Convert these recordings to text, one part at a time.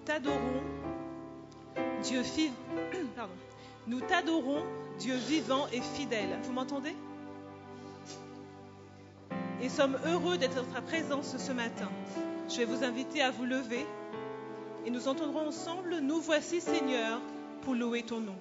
t'adorons, Pardon. Nous t'adorons, Dieu vivant et fidèle. Vous m'entendez? Et sommes heureux d'être dans ta présence ce matin. Je vais vous inviter à vous lever et nous entendrons ensemble « Nous voici, Seigneur, pour louer ton nom ».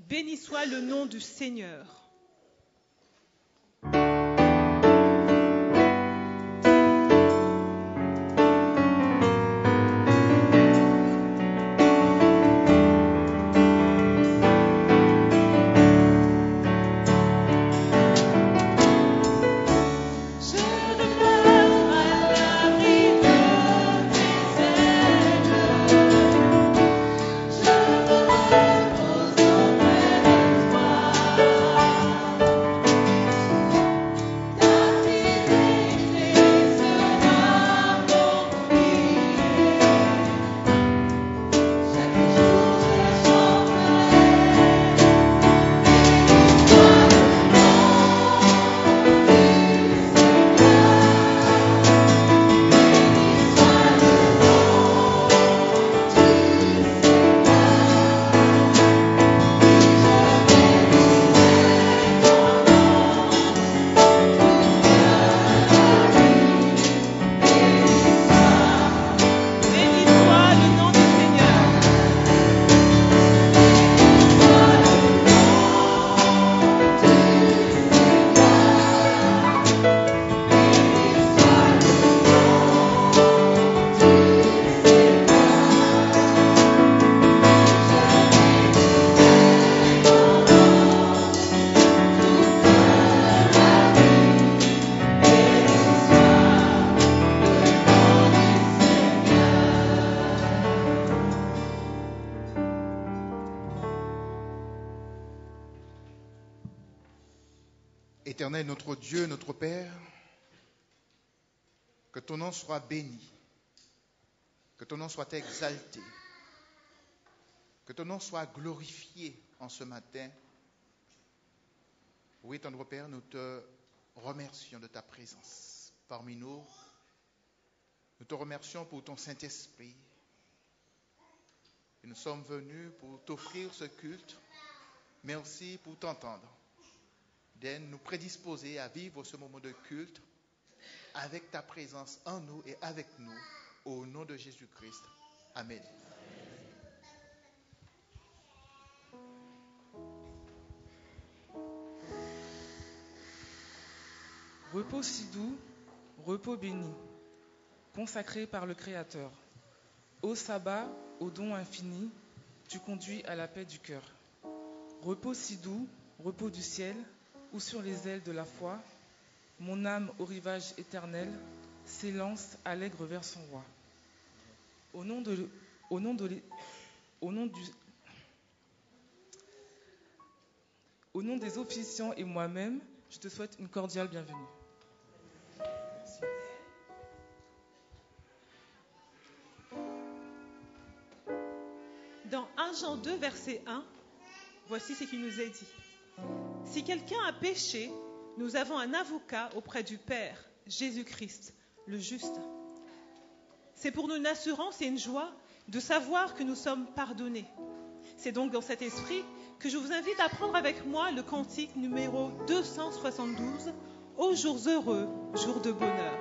Béni soit le nom du Seigneur. Éternel, notre Dieu, notre Père, que ton nom soit béni, que ton nom soit exalté, que ton nom soit glorifié en ce matin. Oui, tendre Père, nous te remercions de ta présence parmi nous. Nous te remercions pour ton Saint-Esprit. Et nous sommes venus pour t'offrir ce culte. Merci pour t'entendre. D'aide nous prédisposer à vivre ce moment de culte avec ta présence en nous et avec nous, au nom de Jésus-Christ. Amen. Repos si doux, repos béni, consacré par le Créateur. Ô sabbat, au don infini, tu conduis à la paix du cœur. Repos si doux, repos du ciel, ou sur les ailes de la foi, mon âme au rivage éternel s'élance allègre vers son roi. Au nom des officiants et moi-même, je te souhaite une cordiale bienvenue. Dans 1 Jean 2, verset 1, voici ce qu'il nous est dit. Si quelqu'un a péché, nous avons un avocat auprès du Père, Jésus-Christ, le juste. C'est pour nous une assurance et une joie de savoir que nous sommes pardonnés. C'est donc dans cet esprit que je vous invite à prendre avec moi le cantique numéro 272, « Ô jours heureux, jours de bonheur ».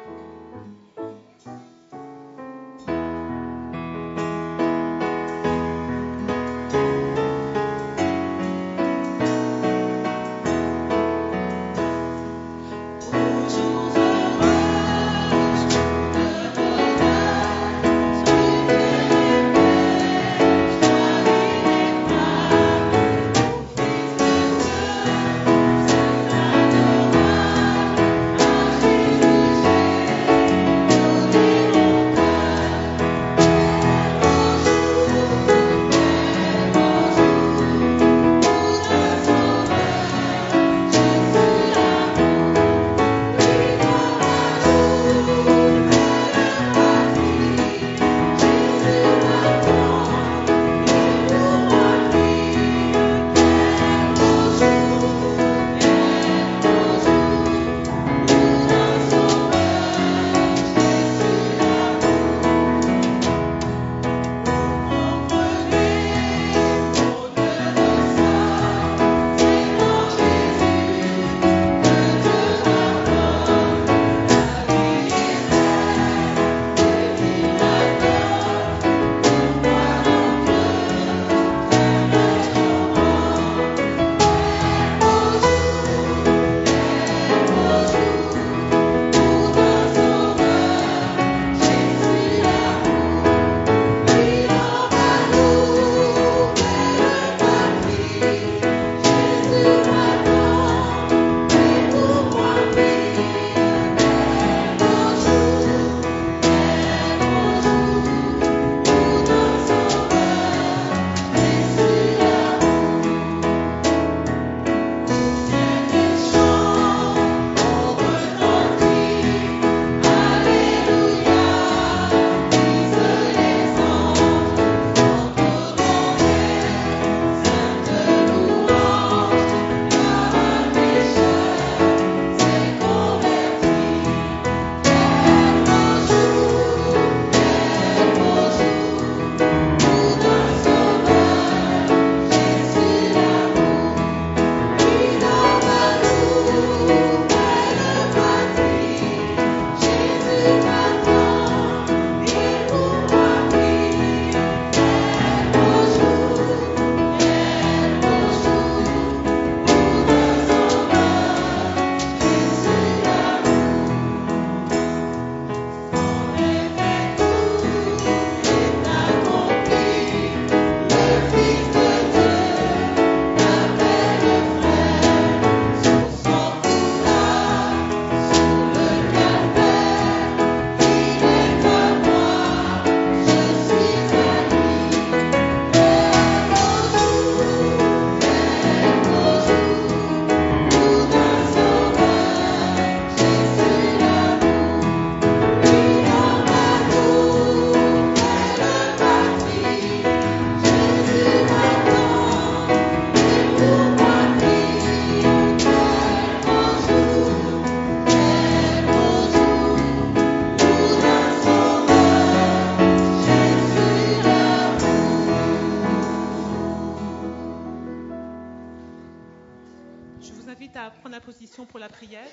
À prendre la position pour la prière.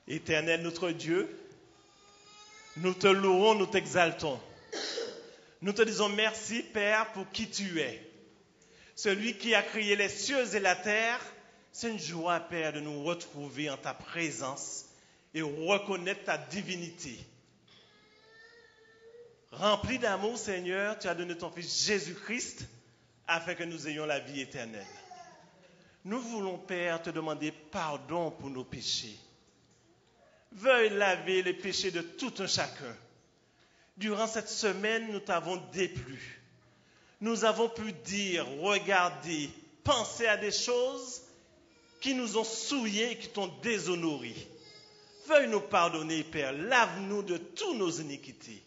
Éternel notre Dieu, Nous te louons, nous t'exaltons. Nous te disons merci, Père, pour qui tu es. Celui qui a créé les cieux et la terre, c'est une joie, Père, de nous retrouver en ta présence et reconnaître ta divinité. Rempli d'amour, Seigneur, tu as donné ton Fils Jésus-Christ afin que nous ayons la vie éternelle. Nous voulons, Père, te demander pardon pour nos péchés. Veuille laver les péchés de tout un chacun. Durant cette semaine, nous t'avons déplu. Nous avons pu dire, regarder, penser à des choses qui nous ont souillés et qui t'ont déshonorés. Veuille nous pardonner, Père. Lave-nous de toutes nos iniquités.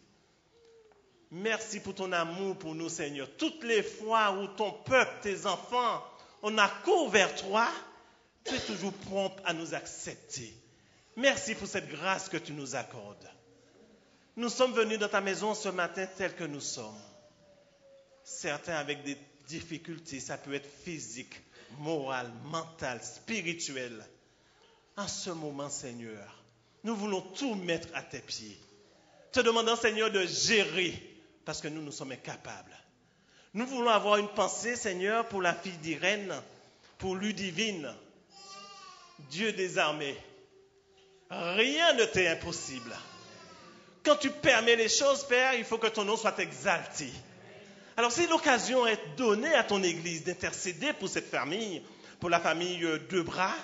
Merci pour ton amour pour nous, Seigneur. Toutes les fois où ton peuple, tes enfants, on accourt vers toi, tu es toujours prompt à nous accepter. Merci pour cette grâce que tu nous accordes. Nous sommes venus dans ta maison ce matin tels que nous sommes. Certains avec des difficultés, ça peut être physique, moral, mental, spirituel. En ce moment, Seigneur, nous voulons tout mettre à tes pieds. Te demandant, Seigneur, de gérer, parce que nous sommes incapables. Nous voulons avoir une pensée, Seigneur, pour la fille d'Irène, pour Ludivine, Dieu des armées. Rien ne t'est impossible. Quand tu permets les choses, Père, il faut que ton nom soit exalté. Alors, si l'occasion est donnée à ton Église d'intercéder pour cette famille, pour la famille Debras,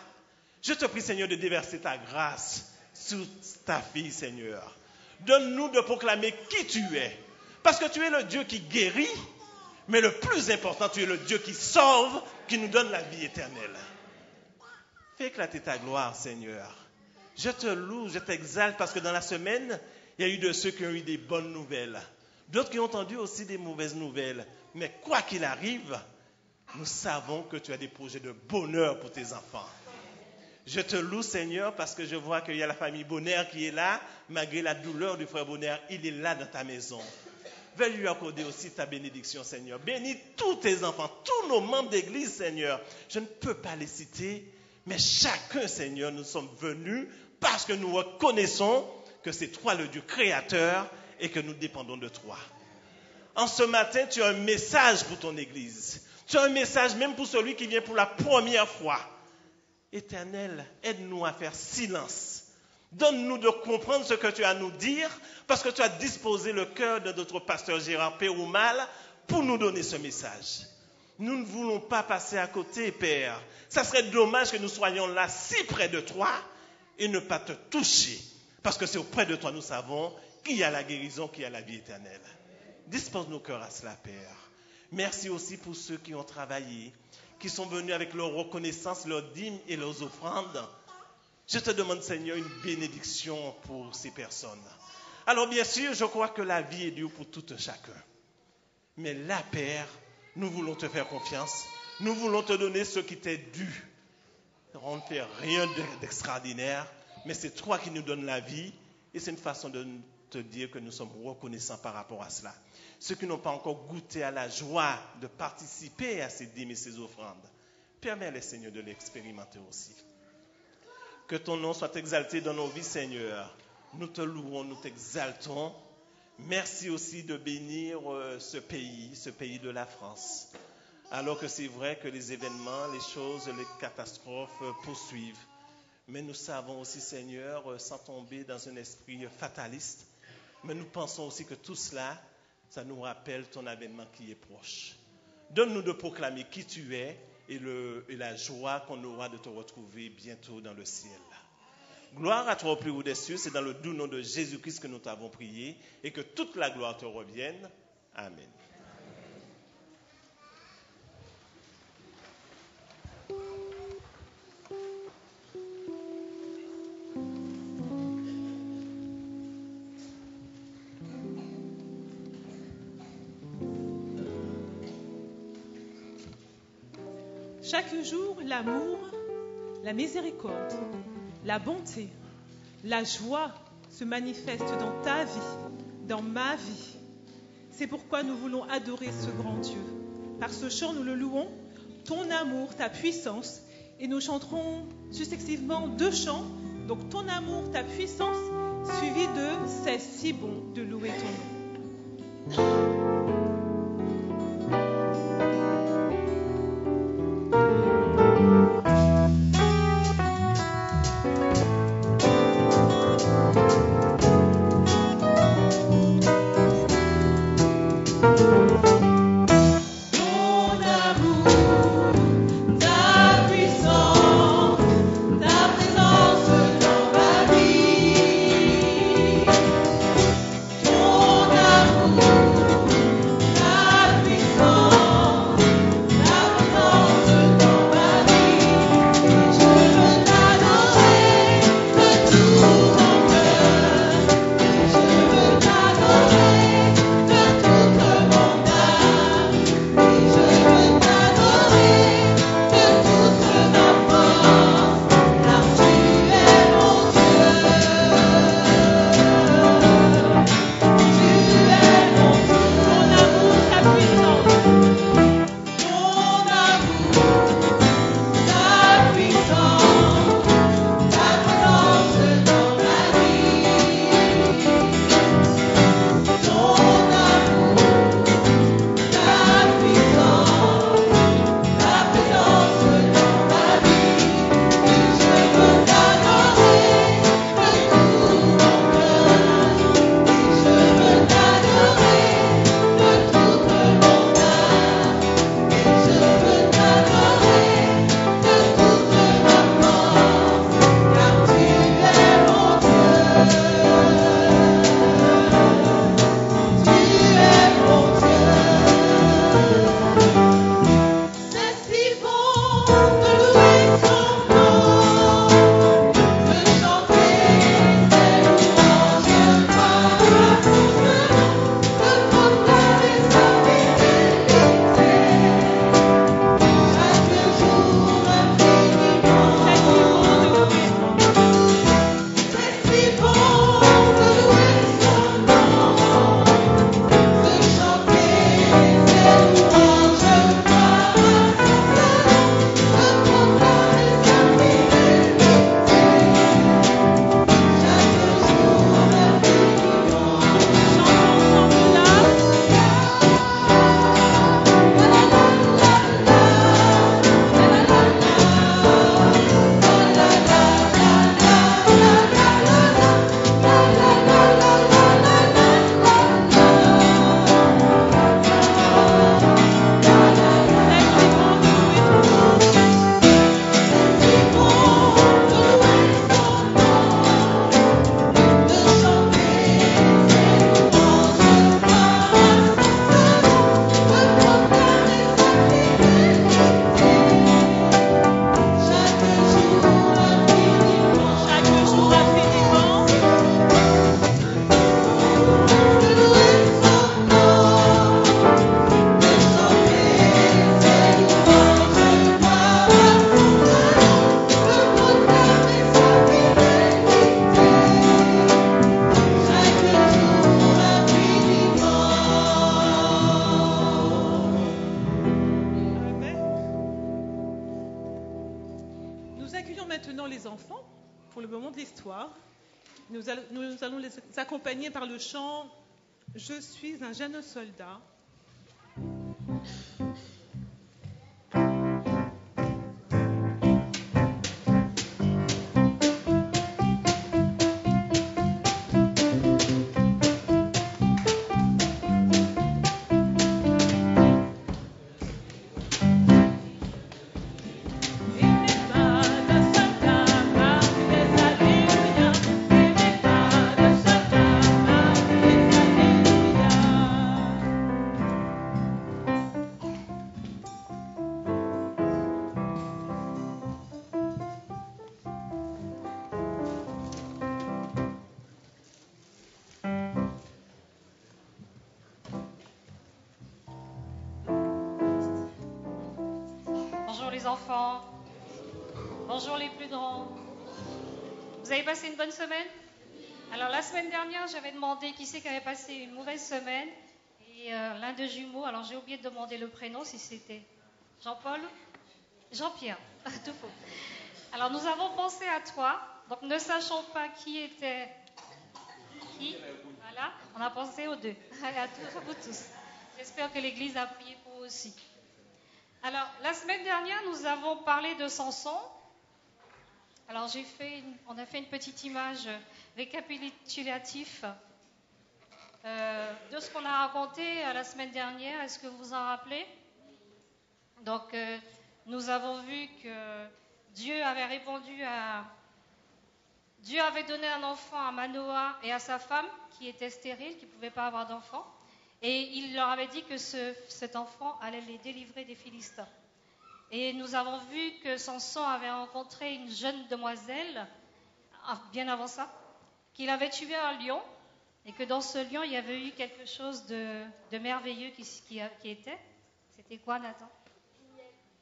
je te prie, Seigneur, de déverser ta grâce sur ta fille, Seigneur. Donne-nous de proclamer qui tu es. Parce que tu es le Dieu qui guérit, mais le plus important, tu es le Dieu qui sauve, qui nous donne la vie éternelle. Fais éclater ta gloire, Seigneur. Je te loue, je t'exalte, parce que dans la semaine, il y a eu de ceux qui ont eu des bonnes nouvelles. D'autres qui ont entendu aussi des mauvaises nouvelles. Mais quoi qu'il arrive, nous savons que tu as des projets de bonheur pour tes enfants. Je te loue, Seigneur, parce que je vois qu'il y a la famille Bonheur qui est là. Malgré la douleur du frère Bonheur, il est là dans ta maison. Veuille lui accorder aussi ta bénédiction, Seigneur. Bénis tous tes enfants, tous nos membres d'église, Seigneur. Je ne peux pas les citer, mais chacun, Seigneur, nous sommes venus parce que nous reconnaissons que c'est toi le Dieu créateur et que nous dépendons de toi. En ce matin, tu as un message pour ton église. Tu as un message même pour celui qui vient pour la première fois. Éternel, aide-nous à faire silence. Donne-nous de comprendre ce que tu as à nous dire, parce que tu as disposé le cœur de notre pasteur Gérard Péroumal pour nous donner ce message. Nous ne voulons pas passer à côté, Père. Ça serait dommage que nous soyons là si près de toi et ne pas te toucher, parce que c'est auprès de toi nous savons qu'il y a la guérison, qu'il y a la vie éternelle. Dispose nos cœurs à cela, Père. Merci aussi pour ceux qui ont travaillé, qui sont venus avec leur reconnaissance, leurs dîmes et leurs offrandes. Je te demande, Seigneur, une bénédiction pour ces personnes. Alors, bien sûr, je crois que la vie est dure pour tout un chacun. Mais là, Père, nous voulons te faire confiance. Nous voulons te donner ce qui t'est dû. On ne fait rien d'extraordinaire, mais c'est toi qui nous donnes la vie. Et c'est une façon de te dire que nous sommes reconnaissants par rapport à cela. Ceux qui n'ont pas encore goûté à la joie de participer à ces dîmes et ces offrandes, permets-les, Seigneur, de l'expérimenter aussi. Que ton nom soit exalté dans nos vies, Seigneur. Nous te louons, nous t'exaltons. Merci aussi de bénir ce pays de la France. Alors que c'est vrai que les événements, les choses, les catastrophes poursuivent. Mais nous savons aussi, Seigneur, sans tomber dans un esprit fataliste, mais nous pensons aussi que tout cela, ça nous rappelle ton avènement qui est proche. Donne-nous de proclamer qui tu es et la joie qu'on aura de te retrouver bientôt dans le ciel. Gloire à toi au plus haut des cieux, c'est dans le doux nom de Jésus-Christ que nous t'avons prié et que toute la gloire te revienne. Amen. Chaque jour, l'amour, la miséricorde, la bonté, la joie se manifestent dans ta vie, dans ma vie. C'est pourquoi nous voulons adorer ce grand Dieu. Par ce chant, nous le louons, ton amour, ta puissance, et nous chanterons successivement 2 chants Donc ton amour, ta puissance, suivi de c'est si bon de louer ton nom. Nous allons les accompagner par le chant « Je suis un jeune soldat ». les enfants. Bonjour les plus grands. Vous avez passé une bonne semaine? Alors la semaine dernière, j'avais demandé qui c'est qui avait passé une mauvaise semaine. Et l'un de jumeaux, alors j'ai oublié de demander le prénom, si c'était Jean-Paul? Jean-Pierre, tout faux. Alors nous avons pensé à toi Donc ne sachant pas qui était qui, voilà, on a pensé aux deux, à vous tous. J'espère que l'Église a prié pour vous aussi. Alors, la semaine dernière, nous avons parlé de Samson. Alors, on a fait une petite image récapitulative de ce qu'on a raconté la semaine dernière. Est-ce que vous vous en rappelez? Donc, nous avons vu que Dieu avait donné un enfant à Manoah et à sa femme qui était stérile, qui ne pouvaient pas avoir d'enfant. Et il leur avait dit que cet enfant allait les délivrer des Philistins. Et nous avons vu que Samson avait rencontré une jeune demoiselle, bien avant ça, qu'il avait tué un lion, et que dans ce lion, il y avait eu quelque chose de merveilleux qui était. C'était quoi, Nathan?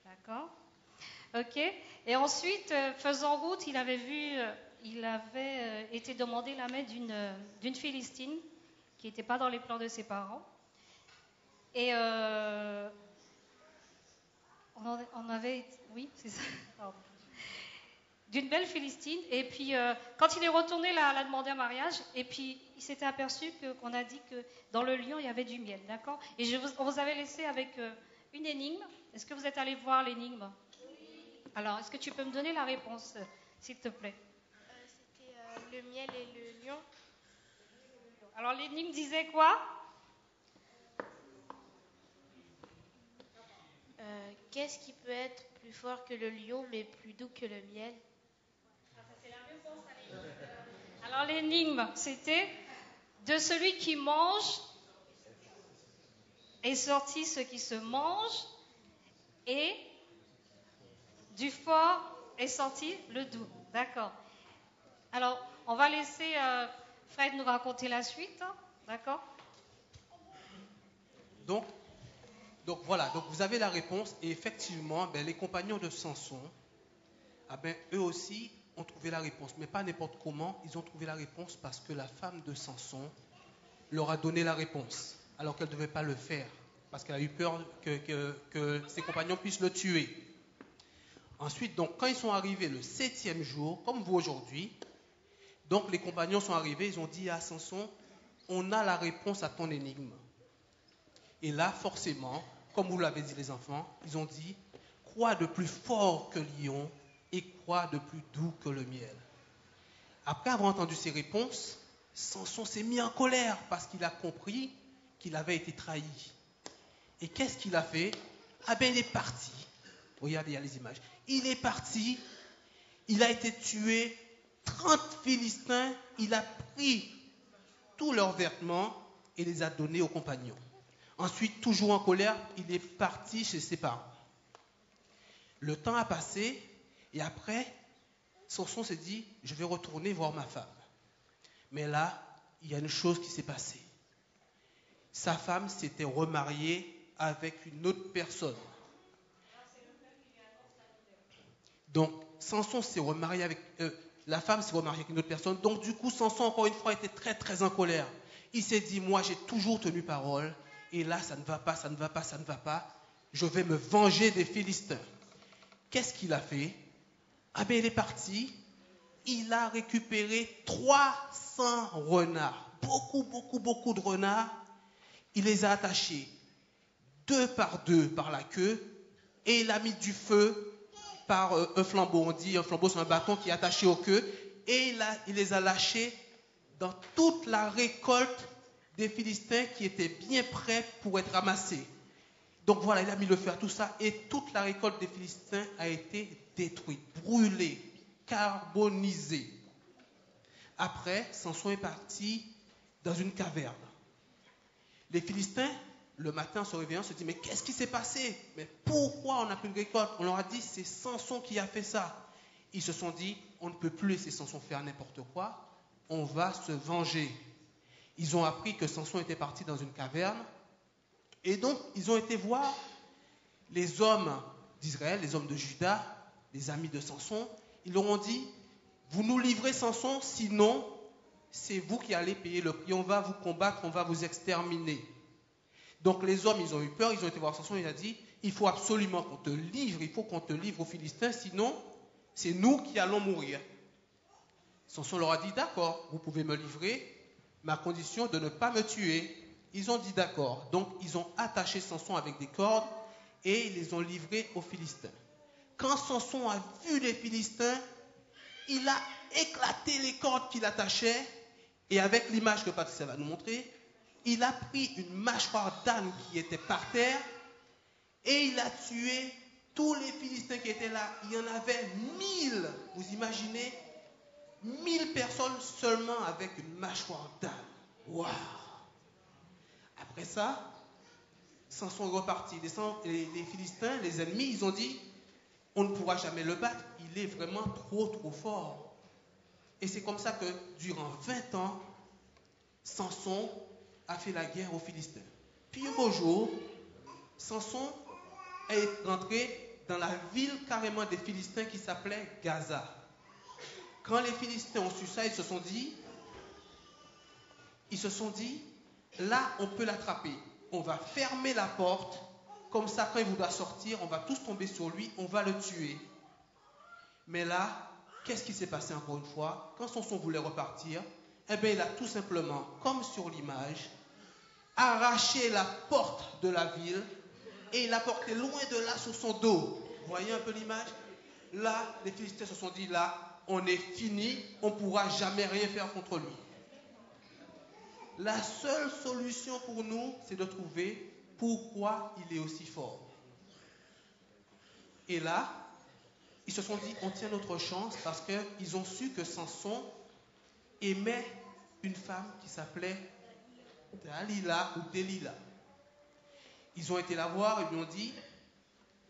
D'accord. Ok. Et ensuite, faisant route, il avait été demandé la main d'une Philistine qui n'était pas dans les plans de ses parents. Et oui, c'est ça. Pardon. D'une belle Philistine. Et puis, quand il est retourné, la demander en mariage. Et puis, il s'était aperçu qu'on a dit que dans le lion, il y avait du miel. D'accord. Et on vous avait laissé avec une énigme. Est-ce que vous êtes allé voir l'énigme? Alors, est-ce que tu peux me donner la réponse, s'il te plaît? C'était le miel et le lion. Alors, l'énigme disait quoi? Qu'est-ce qui peut être plus fort que le lion, mais plus doux que le miel? C'est la réponse à l'énigme. Alors, l'énigme, c'était de celui qui mange est sorti ce qui se mange, et du fort est sorti le doux. D'accord. Alors, on va laisser Fred nous raconter la suite. Hein. D'accord. Donc voilà, donc vous avez la réponse. Et effectivement, les compagnons de Samson, eux aussi ont trouvé la réponse. Mais pas n'importe comment, ils ont trouvé la réponse parce que la femme de Samson leur a donné la réponse, alors qu'elle ne devait pas le faire, parce qu'elle a eu peur que ses compagnons puissent le tuer. Ensuite, donc, quand ils sont arrivés le 7e jour, comme vous aujourd'hui, donc les compagnons sont arrivés, ils ont dit à Samson, on a la réponse à ton énigme. Et là, forcément, comme vous l'avez dit les enfants, ils ont dit, quoi de plus fort que le lion et quoi de plus doux que le miel? Après avoir entendu ces réponses, Samson s'est mis en colère parce qu'il a compris qu'il avait été trahi. Et qu'est-ce qu'il a fait? Il est parti. Regardez, il y a les images. Il est parti, il a été tué, 30 Philistins, il a pris tous leurs vêtements et les a donnés aux compagnons. Ensuite, toujours en colère, il est parti chez ses parents. Le temps a passé et après, Samson s'est dit, je vais retourner voir ma femme. Mais là, il y a une chose qui s'est passée. Sa femme s'était remariée avec une autre personne. Donc, Samson s'est remarié avec... la femme s'est remariée avec une autre personne. Donc, du coup, Samson, encore une fois, était très, très en colère. Il s'est dit, moi, j'ai toujours tenu parole. Et là, ça ne va pas, ça ne va pas, ça ne va pas. Je vais me venger des Philistins. Qu'est-ce qu'il a fait? Il est parti. Il a récupéré 300 renards. Beaucoup de renards. Il les a attachés 2 par 2 par la queue. Et il a mis du feu par un flambeau. On dit un flambeau, c'est un bâton qui est attaché aux queues. Et il les a lâchés dans toute la récolte des Philistins qui étaient bien prêts pour être ramassés. Donc voilà, il a mis le feu à tout ça et toute la récolte des Philistins a été détruite, brûlée, carbonisée. Après, Samson est parti dans une caverne. Les Philistins, le matin, en se réveillant, se disent, mais qu'est-ce qui s'est passé? Mais pourquoi on n'a plus de récolte? On leur a dit, c'est Samson qui a fait ça. Ils se sont dit, on ne peut plus laisser Samson faire n'importe quoi, on va se venger. Ils ont appris que Samson était parti dans une caverne. Et donc, ils ont été voir les hommes d'Israël, les hommes de Juda, les amis de Samson. Ils leur ont dit, vous nous livrez Samson, sinon, c'est vous qui allez payer le prix. On va vous combattre, on va vous exterminer. Donc, les hommes, ils ont eu peur. Ils ont été voir Samson. Il a dit, il faut absolument qu'on te livre. Il faut qu'on te livre aux Philistins, sinon, c'est nous qui allons mourir. Samson leur a dit, d'accord, vous pouvez me livrer, ma condition de ne pas me tuer. Ils ont dit d'accord. Donc, ils ont attaché Samson avec des cordes et ils les ont livrés aux Philistins. Quand Samson a vu les Philistins, il a éclaté les cordes qu'il attachait et avec l'image que Patricia va nous montrer, il a pris une mâchoire d'âne qui était par terre et il a tué tous les Philistins qui étaient là. Il y en avait 1000. Vous imaginez 1000 personnes seulement avec une mâchoire d'âne. Waouh! Après ça, Samson est reparti. Les Philistins, les ennemis, ils ont dit, on ne pourra jamais le battre. Il est vraiment trop fort. Et c'est comme ça que durant 20 ans, Samson a fait la guerre aux Philistins. Puis un beau jour, Samson est rentré dans la ville carrément des Philistins qui s'appelait Gaza. Quand les Philistins ont su ça, ils se sont dit, là on peut l'attraper. On va fermer la porte, comme ça quand il voudra sortir, on va tous tomber sur lui, on va le tuer. Mais là, qu'est-ce qui s'est passé encore une fois? Quand Samson voulait repartir, eh bien il a tout simplement, comme sur l'image, arraché la porte de la ville et il l'a porté loin de là sur son dos. Vous voyez un peu l'image? Là, les Philistins se sont dit, là, on est fini, on ne pourra jamais rien faire contre lui. La seule solution pour nous, c'est de trouver pourquoi il est aussi fort. Et là, ils se sont dit, on tient notre chance parce qu'ils ont su que Samson aimait une femme qui s'appelait Dalila ou Delilah. Ils ont été la voir et lui ont dit,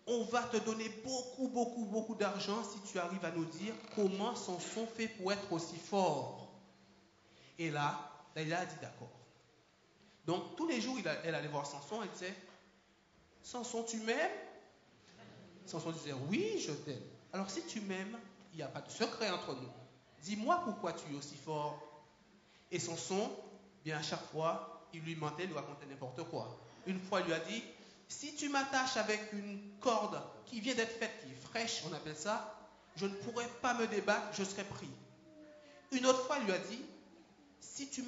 on va te donner beaucoup d'argent si tu arrives à nous dire comment Samson fait pour être aussi fort. Et là, Dalila a dit d'accord. Donc tous les jours, elle allait voir Samson, elle disait, Samson, tu m'aimes? Samson disait, oui, je t'aime. Alors si tu m'aimes, il n'y a pas de secret entre nous. Dis-moi pourquoi tu es aussi fort. Et Samson, bien à chaque fois, il lui mentait, il lui racontait n'importe quoi. Une fois, il lui a dit, si tu m'attaches avec une corde qui vient d'être faite, qui est fraîche, on appelle ça, je ne pourrai pas me débattre, je serai pris. Une autre fois, il lui a dit, si tu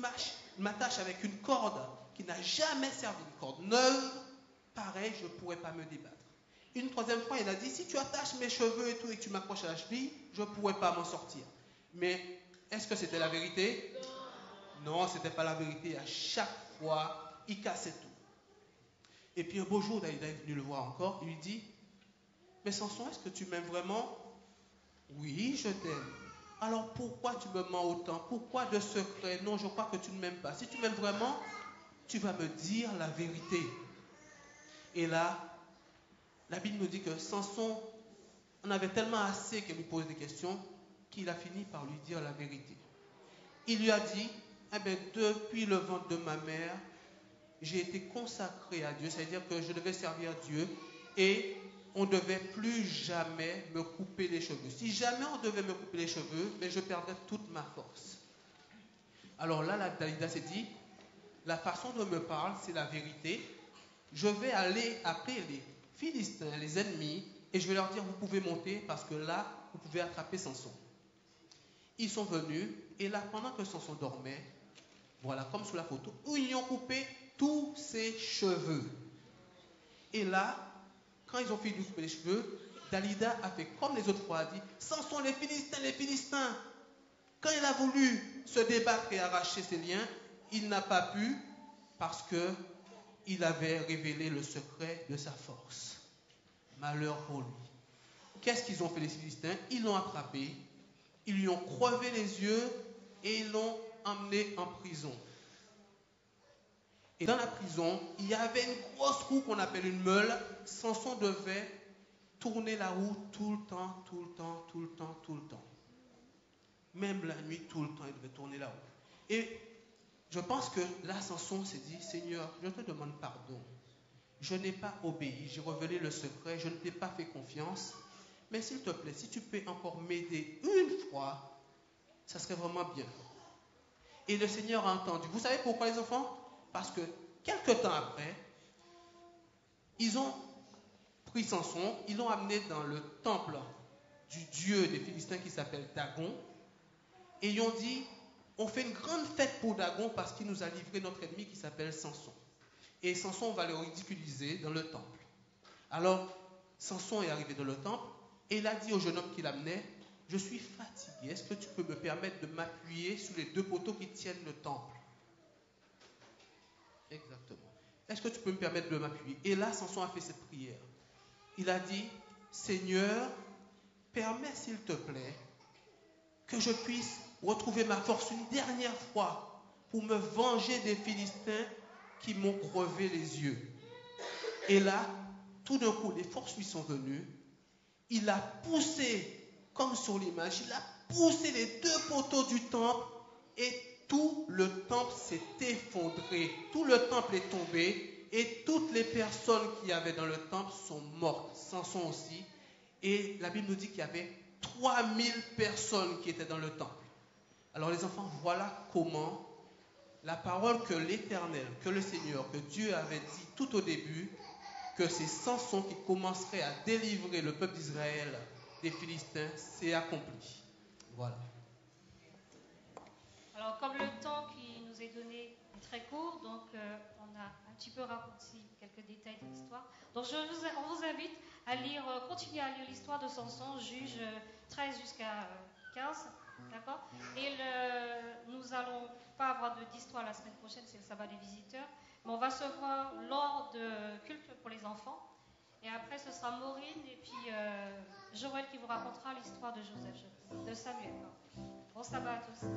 m'attaches avec une corde qui n'a jamais servi, une corde neuve, pareil, je ne pourrai pas me débattre. Une troisième fois, il a dit, si tu attaches mes cheveux et tout et que tu m'accroches à la cheville, je ne pourrai pas m'en sortir. Mais est-ce que c'était la vérité? Non, ce n'était pas la vérité. À chaque fois, il cassait tout. Et puis un beau jour, Dalila est venu le voir encore. Il lui dit, mais Samson, est-ce que tu m'aimes vraiment? Oui, je t'aime. Alors pourquoi tu me mens autant? Pourquoi de secret? Non, je crois que tu ne m'aimes pas. Si tu m'aimes vraiment, tu vas me dire la vérité. Et là, la Bible nous dit que Samson en avait tellement assez qu'elle lui pose des questions qu'il a fini par lui dire la vérité. Il lui a dit, eh bien, depuis le ventre de ma mère, j'ai été consacré à Dieu, c'est-à-dire que je devais servir Dieu et on ne devait plus jamais me couper les cheveux. Si jamais on devait me couper les cheveux, mais je perdrais toute ma force. Alors là, la Dalila s'est dit, la façon dont me parle, c'est la vérité. Je vais aller appeler les Philistins, les ennemis, et je vais leur dire, vous pouvez monter parce que là, vous pouvez attraper Samson. Ils sont venus, et là, pendant que Samson dormait, voilà, comme sur la photo, ils lui ont coupé tous ses cheveux. Et là, quand ils ont fini de couper les cheveux, Dalila a fait comme les autres fois, a dit, Samson, les Philistins. Quand il a voulu se débattre et arracher ses liens, il n'a pas pu parce qu'il avait révélé le secret de sa force. Malheur pour lui. Qu'est-ce qu'ils ont fait les Philistins? Ils l'ont attrapé, ils lui ont crevé les yeux et ils l'ont emmené en prison. Et dans la prison, il y avait une grosse roue qu'on appelle une meule. Samson devait tourner la roue tout le temps. Même la nuit, tout le temps, il devait tourner la roue. Et je pense que là, Samson s'est dit, Seigneur, je te demande pardon. Je n'ai pas obéi, j'ai révélé le secret, je ne t'ai pas fait confiance. Mais s'il te plaît, si tu peux encore m'aider une fois, ça serait vraiment bien. Et le Seigneur a entendu. Vous savez pourquoi, les enfants? Parce que quelques temps après, ils ont pris Samson, ils l'ont amené dans le temple du dieu des Philistins qui s'appelle Dagon. et ils ont dit, on fait une grande fête pour Dagon parce qu'il nous a livré notre ennemi qui s'appelle Samson. Et Samson, on va le ridiculiser dans le temple. Alors, Samson est arrivé dans le temple et il a dit au jeune homme qui l'amenait, je suis fatigué, est-ce que tu peux me permettre de m'appuyer sur les 2 poteaux qui tiennent le temple? Exactement. Est-ce que tu peux me permettre de m'appuyer? Et là, Samson a fait cette prière. Il a dit, Seigneur, permets s'il te plaît que je puisse retrouver ma force une dernière fois pour me venger des Philistins qui m'ont crevé les yeux. Et là, tout d'un coup, les forces lui sont venues. Il a poussé, comme sur l'image, il a poussé les 2 poteaux du temple et tout le temple s'est effondré. Tout le temple est tombé et toutes les personnes qui avaient dans le temple sont mortes. Samson aussi. Et la Bible nous dit qu'il y avait 3000 personnes qui étaient dans le temple. Alors les enfants, voilà comment la parole que l'Éternel, que le Seigneur, que Dieu avait dit tout au début, que c'est Samson qui commencerait à délivrer le peuple d'Israël des Philistins, s'est accompli. Voilà. Alors, comme le temps qui nous est donné est très court, donc on a un petit peu raccourci quelques détails de l'histoire. Donc, on vous invite à lire, continuer à lire l'histoire de Samson, Juge 13 jusqu'à 15, d'accord? Et nous n'allons pas avoir d'histoire la semaine prochaine, c'est le sabbat des visiteurs, mais on va se voir lors de culte pour les enfants. Et après, ce sera Maureen et puis Joël qui vous racontera l'histoire de Joseph, de Samuel. Bon sabbat à tous.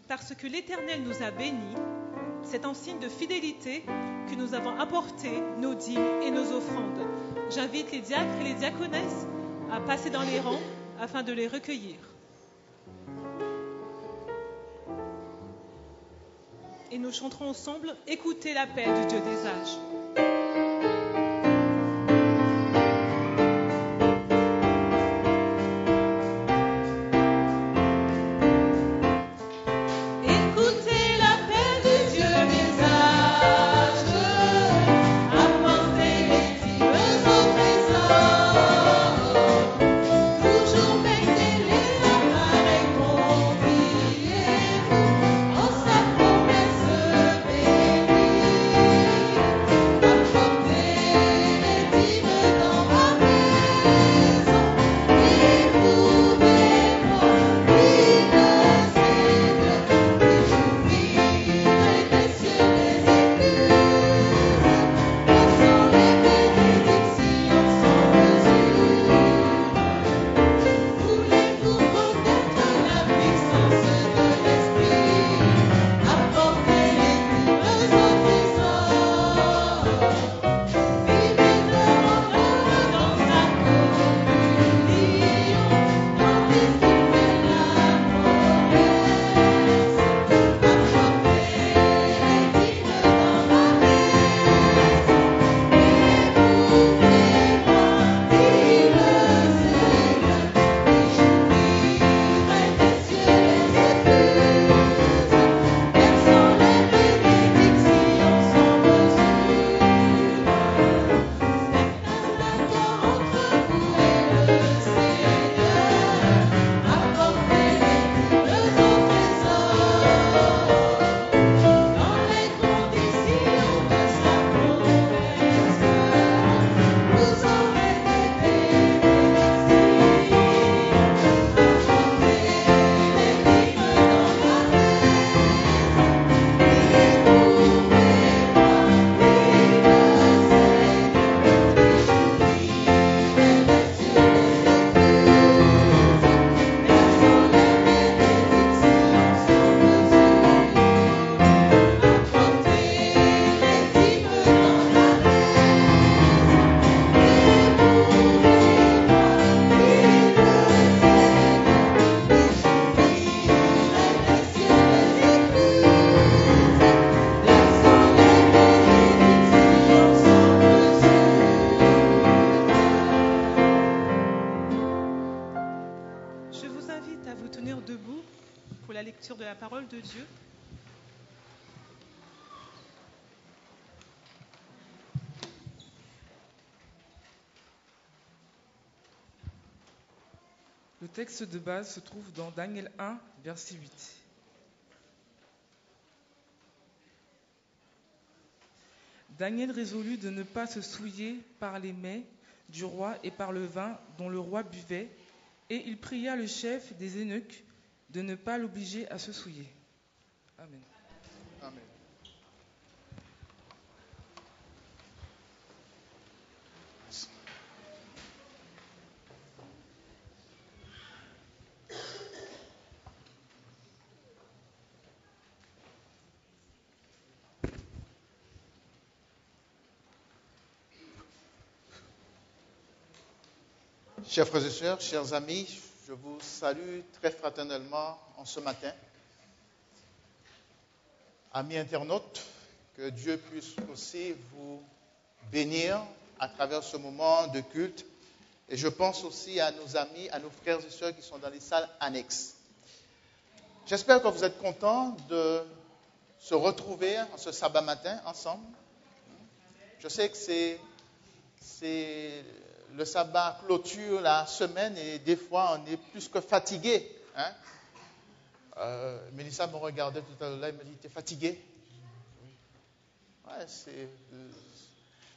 Parce que l'Éternel nous a bénis, c'est en signe de fidélité que nous avons apporté nos dîmes et nos offrandes. J'invite les diacres et les diaconesses à passer dans les rangs afin de les recueillir. Et nous chanterons ensemble « Écoutez l'appel du Dieu des âges ». Oh, sa promesse bénie. la lecture de la parole de Dieu. Le texte de base se trouve dans Daniel 1, verset 8. Daniel résolut de ne pas se souiller par les mets du roi et par le vin dont le roi buvait, et il pria le chef des eunuques de ne pas l'obliger à se souiller. Amen. Amen. Chers frères et sœurs, chers amis, je vous salue très fraternellement en ce matin. Amis internautes, que Dieu puisse aussi vous bénir à travers ce moment de culte. Et je pense aussi à nos amis, à nos frères et sœurs qui sont dans les salles annexes. J'espère que vous êtes contents de se retrouver en ce sabbat matin ensemble. Je sais que c'est le sabbat clôture la semaine et des fois on est plus que fatigué. Hein? Mélissa me regardait tout à l'heure, elle me dit, t'es fatigué? Ouais,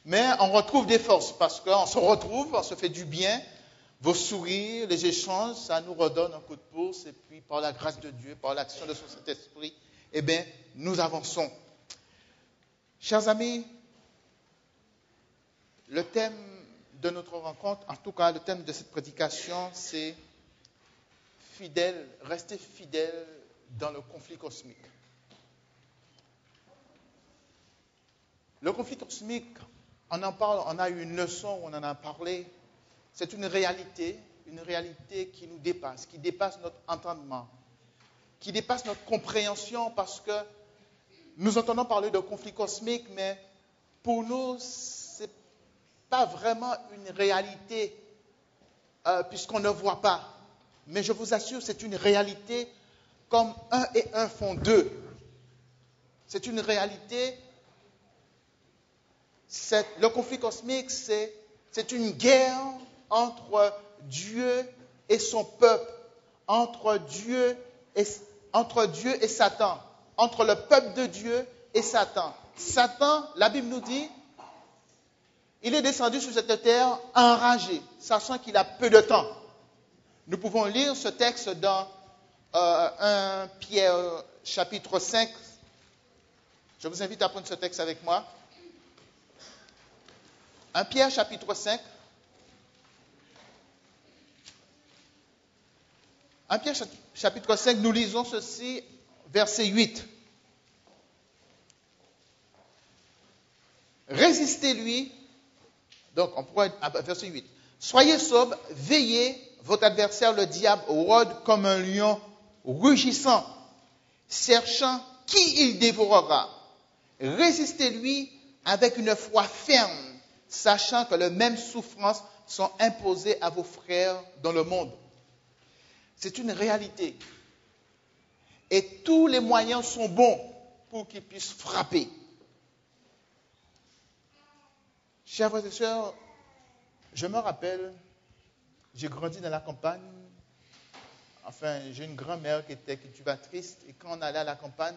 mais on retrouve des forces parce qu'on se retrouve, on se fait du bien. Vos sourires, les échanges, ça nous redonne un coup de pouce et puis par la grâce de Dieu, par l'action de son Saint-Esprit, eh bien, nous avançons. Chers amis, le thème de notre rencontre, en tout cas le thème de cette prédication, c'est fidèle, rester fidèle dans le conflit cosmique. Le conflit cosmique, on en parle, on a eu une leçon où on en a parlé. C'est une réalité qui nous dépasse, qui dépasse notre entendement, qui dépasse notre compréhension parce que nous entendons parler de conflit cosmique, mais pour nous, c'est pas vraiment une réalité puisqu'on ne voit pas. Mais je vous assure, c'est une réalité comme 1 et 1 font 2. C'est une réalité. Le conflit cosmique, c'est une guerre entre Dieu et son peuple, entre Dieu et Satan, entre le peuple de Dieu et Satan. Satan, la Bible nous dit, il est descendu sur cette terre enragé, sachant qu'il a peu de temps. Nous pouvons lire ce texte dans 1 Pierre chapitre 5. Je vous invite à prendre ce texte avec moi. 1 Pierre chapitre 5. 1 Pierre chapitre 5, nous lisons ceci, verset 8. Résistez-lui. Donc, on pourrait, verset 8. Soyez sobres, veillez, votre adversaire, le diable, rôde comme un lion rugissant, cherchant qui il dévorera. Résistez-lui avec une foi ferme, sachant que les mêmes souffrances sont imposées à vos frères dans le monde. C'est une réalité. Et tous les moyens sont bons pour qu'ils puissent frapper. Chers frères et sœurs, je me rappelle, j'ai grandi dans la campagne. Enfin, j'ai une grand-mère qui était cultivatrice. Et quand on allait à la campagne,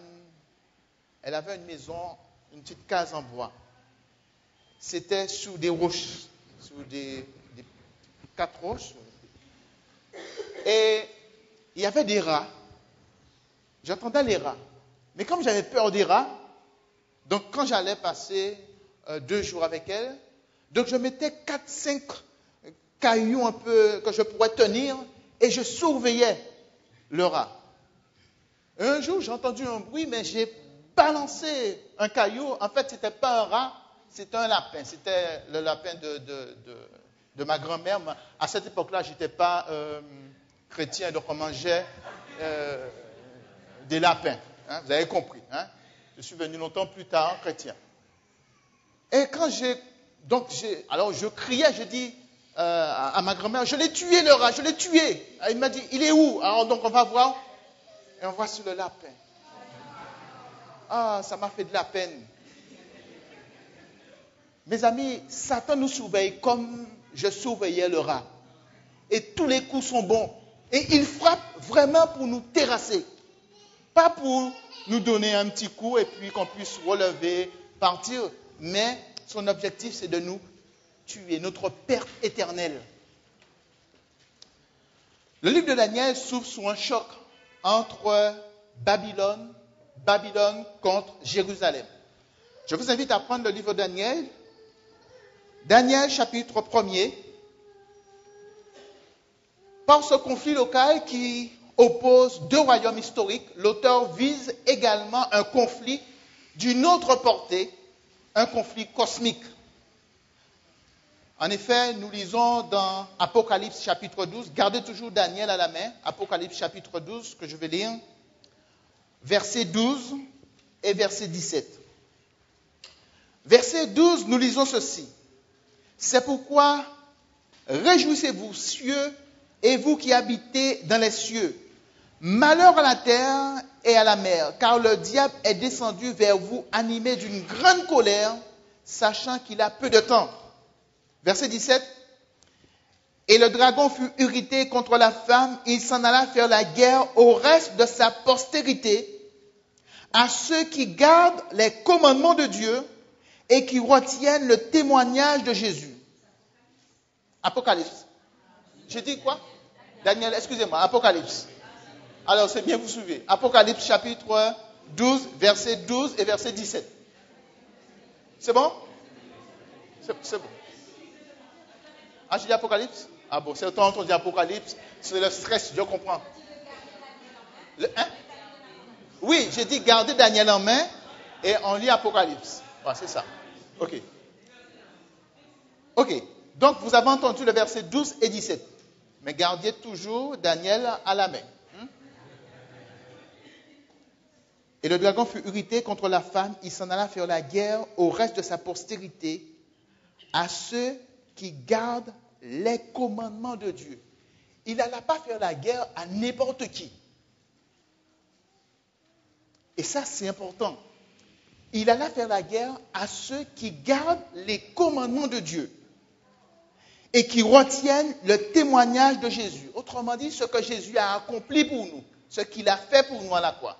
elle avait une maison, une petite case en bois. C'était sous des roches, sous des 4 roches. Et il y avait des rats. J'entendais les rats. Mais comme j'avais peur des rats, donc quand j'allais passer 2 jours avec elle, donc je mettais 4-5 cailloux un peu que je pourrais tenir et je surveillais le rat. Un jour, j'ai entendu un bruit, mais j'ai balancé un caillou. En fait, ce n'était pas un rat, c'était un lapin. C'était le lapin de ma grand-mère. À cette époque-là, je n'étais pas chrétien, donc on mangeait des lapins. Hein, vous avez compris. Hein? Je suis venu longtemps plus tard, chrétien. Et quand alors je criais, je dis à ma grand-mère, je l'ai tué le rat, je l'ai tué. Il m'a dit, il est où? Alors donc on va voir. Et on voit sur le lapin. Ah, ça m'a fait de la peine. Mes amis, Satan nous surveille comme je surveillais le rat. Et tous les coups sont bons. Et il frappe vraiment pour nous terrasser. Pas pour nous donner un petit coup et puis qu'on puisse relever, partir. Mais son objectif, c'est de nous tuer, notre perte éternelle. Le livre de Daniel s'ouvre sur un choc entre Babylone contre Jérusalem. Je vous invite à prendre le livre de Daniel. Daniel, chapitre 1er. Par ce conflit local qui oppose deux royaumes historiques, l'auteur vise également un conflit d'une autre portée, un conflit cosmique. En effet, nous lisons dans Apocalypse chapitre 12, gardez toujours Daniel à la main, Apocalypse chapitre 12, que je vais lire, verset 12 et verset 17. Verset 12, nous lisons ceci. C'est pourquoi, réjouissez-vous, cieux, et vous qui habitez dans les cieux. Malheur à la terre et à la mer, car le diable est descendu vers vous animé d'une grande colère, sachant qu'il a peu de temps. Verset 17. Et le dragon fut irrité contre la femme, il s'en alla faire la guerre au reste de sa postérité, à ceux qui gardent les commandements de Dieu et qui retiennent le témoignage de Jésus. Apocalypse. J'ai dit quoi? Daniel, excusez-moi, Apocalypse. Alors, c'est bien, vous suivez. Apocalypse chapitre 12, verset 12 et verset 17. C'est bon? C'est bon. Ah, j'ai dit Apocalypse? Ah bon, c'est autant on dit Apocalypse, c'est le stress, je comprends. Oui, j'ai dit gardez Daniel en main et on lit Apocalypse. Voilà, c'est ça. Ok. Ok. Donc, vous avez entendu le verset 12 et 17. Mais gardez toujours Daniel à la main. Et le dragon fut irrité contre la femme. Il s'en alla faire la guerre au reste de sa postérité, à ceux qui gardent les commandements de Dieu. Il n'alla pas faire la guerre à n'importe qui. Et ça, c'est important. Il alla faire la guerre à ceux qui gardent les commandements de Dieu et qui retiennent le témoignage de Jésus. Autrement dit, ce que Jésus a accompli pour nous, ce qu'il a fait pour nous à la croix.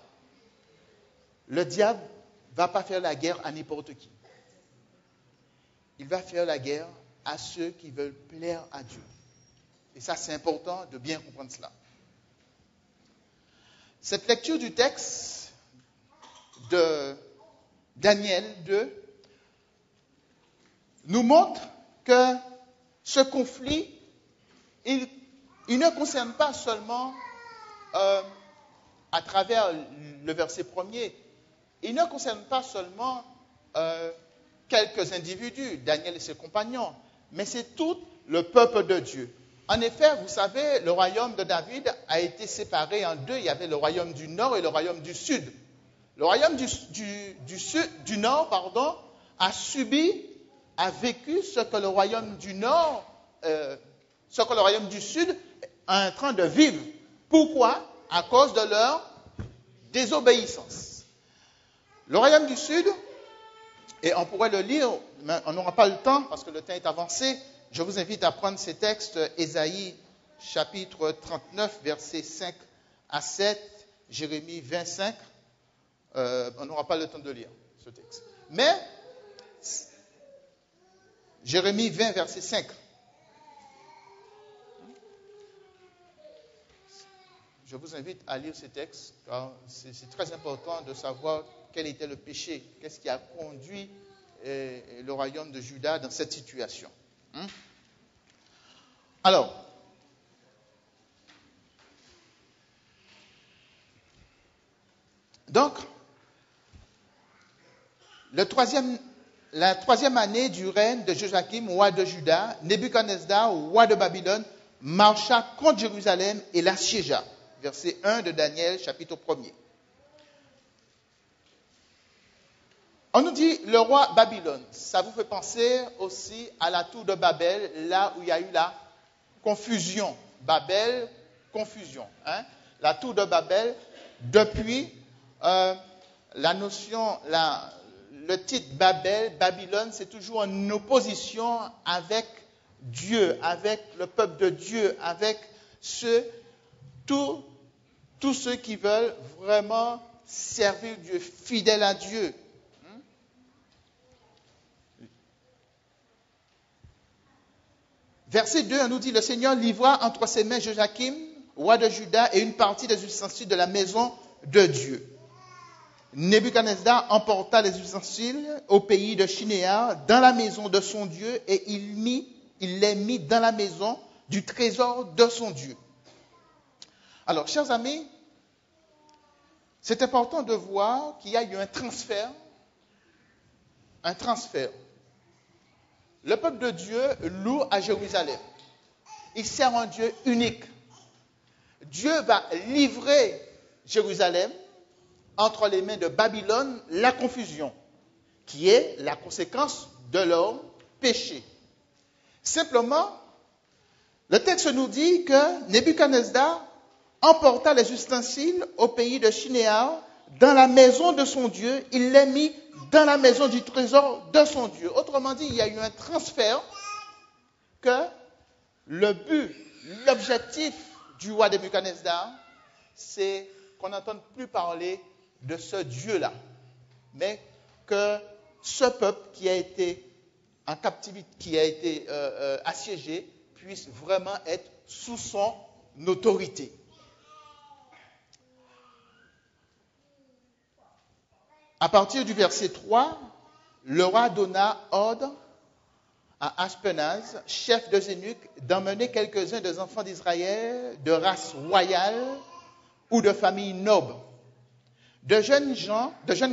Le diable ne va pas faire la guerre à n'importe qui. Il va faire la guerre à ceux qui veulent plaire à Dieu. Et ça, c'est important de bien comprendre cela. Cette lecture du texte de Daniel 2 nous montre que ce conflit, il ne concerne pas seulement, à travers le verset premier, il ne concerne pas seulement quelques individus, Daniel et ses compagnons, mais c'est tout le peuple de Dieu. En effet, vous savez, le royaume de David a été séparé en deux. Il y avait le royaume du nord et le royaume du sud. Le royaume du nord, a subi, a vécu ce que le royaume du nord, ce que le royaume du sud est en train de vivre. Pourquoi? À cause de leur désobéissance. Le royaume du sud, et on pourrait le lire, mais on n'aura pas le temps parce que le temps est avancé. Je vous invite à prendre ces textes, Ésaïe chapitre 39, versets 5 à 7, Jérémie 25. On n'aura pas le temps de lire ce texte. Mais, Jérémie 20, verset 5. Je vous invite à lire ces textes, car c'est très important de savoir quel était le péché, qu'est-ce qui a conduit le royaume de Juda dans cette situation. Alors, donc, la troisième année du règne de Joachim, roi de Juda, Nebuchadnezzar, roi de Babylone, marcha contre Jérusalem et l'assiégea. Verset 1 de Daniel, chapitre 1er. On nous dit le roi Babylone. Ça vous fait penser aussi à la tour de Babel, là où il y a eu la confusion. Babel, confusion. La tour de Babel. depuis la notion, le titre Babel, Babylone, c'est toujours en opposition avec Dieu, avec le peuple de Dieu, avec tous ceux qui veulent vraiment servir Dieu, fidèles à Dieu. Verset 2, on nous dit, le Seigneur livra entre ses mains Joachim, roi de Juda, et une partie des ustensiles de la maison de Dieu. Nebuchadnezzar emporta les ustensiles au pays de Shinéar, dans la maison de son Dieu, et il les mit dans la maison du trésor de son Dieu. Alors, chers amis, c'est important de voir qu'il y a eu un transfert. Le peuple de Dieu loue à Jérusalem. Il sert un Dieu unique. Dieu va livrer Jérusalem entre les mains de Babylone, la confusion, qui est la conséquence de leur péché. Simplement, le texte nous dit que Nebuchadnezzar emporta les ustensiles au pays de Shinéar, dans la maison de son Dieu, il les mit dans la maison du trésor de son Dieu. Autrement dit, il y a eu un transfert que le but, l'objectif du roi Nebuchadnezzar, c'est qu'on n'entende plus parler de ce Dieu-là, mais que ce peuple qui a été en captivité, qui a été assiégé, puisse vraiment être sous son autorité. À partir du verset 3, le roi donna ordre à Ashpenaz, chef de eunuques, d'emmener quelques-uns des enfants d'Israël de race royale ou de famille noble, de jeunes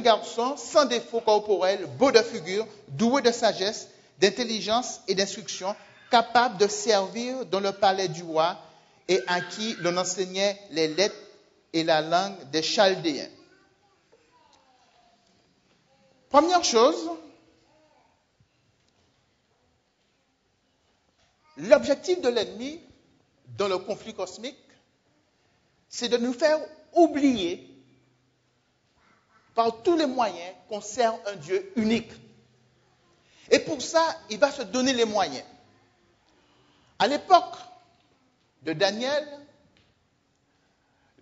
garçons sans défaut corporel, beaux de figure, doués de sagesse, d'intelligence et d'instruction, capables de servir dans le palais du roi et à qui l'on enseignait les lettres et la langue des Chaldéens. Première chose, l'objectif de l'ennemi dans le conflit cosmique, c'est de nous faire oublier par tous les moyens qu'on sert un Dieu unique. Et pour ça, il va se donner les moyens. À l'époque de Daniel,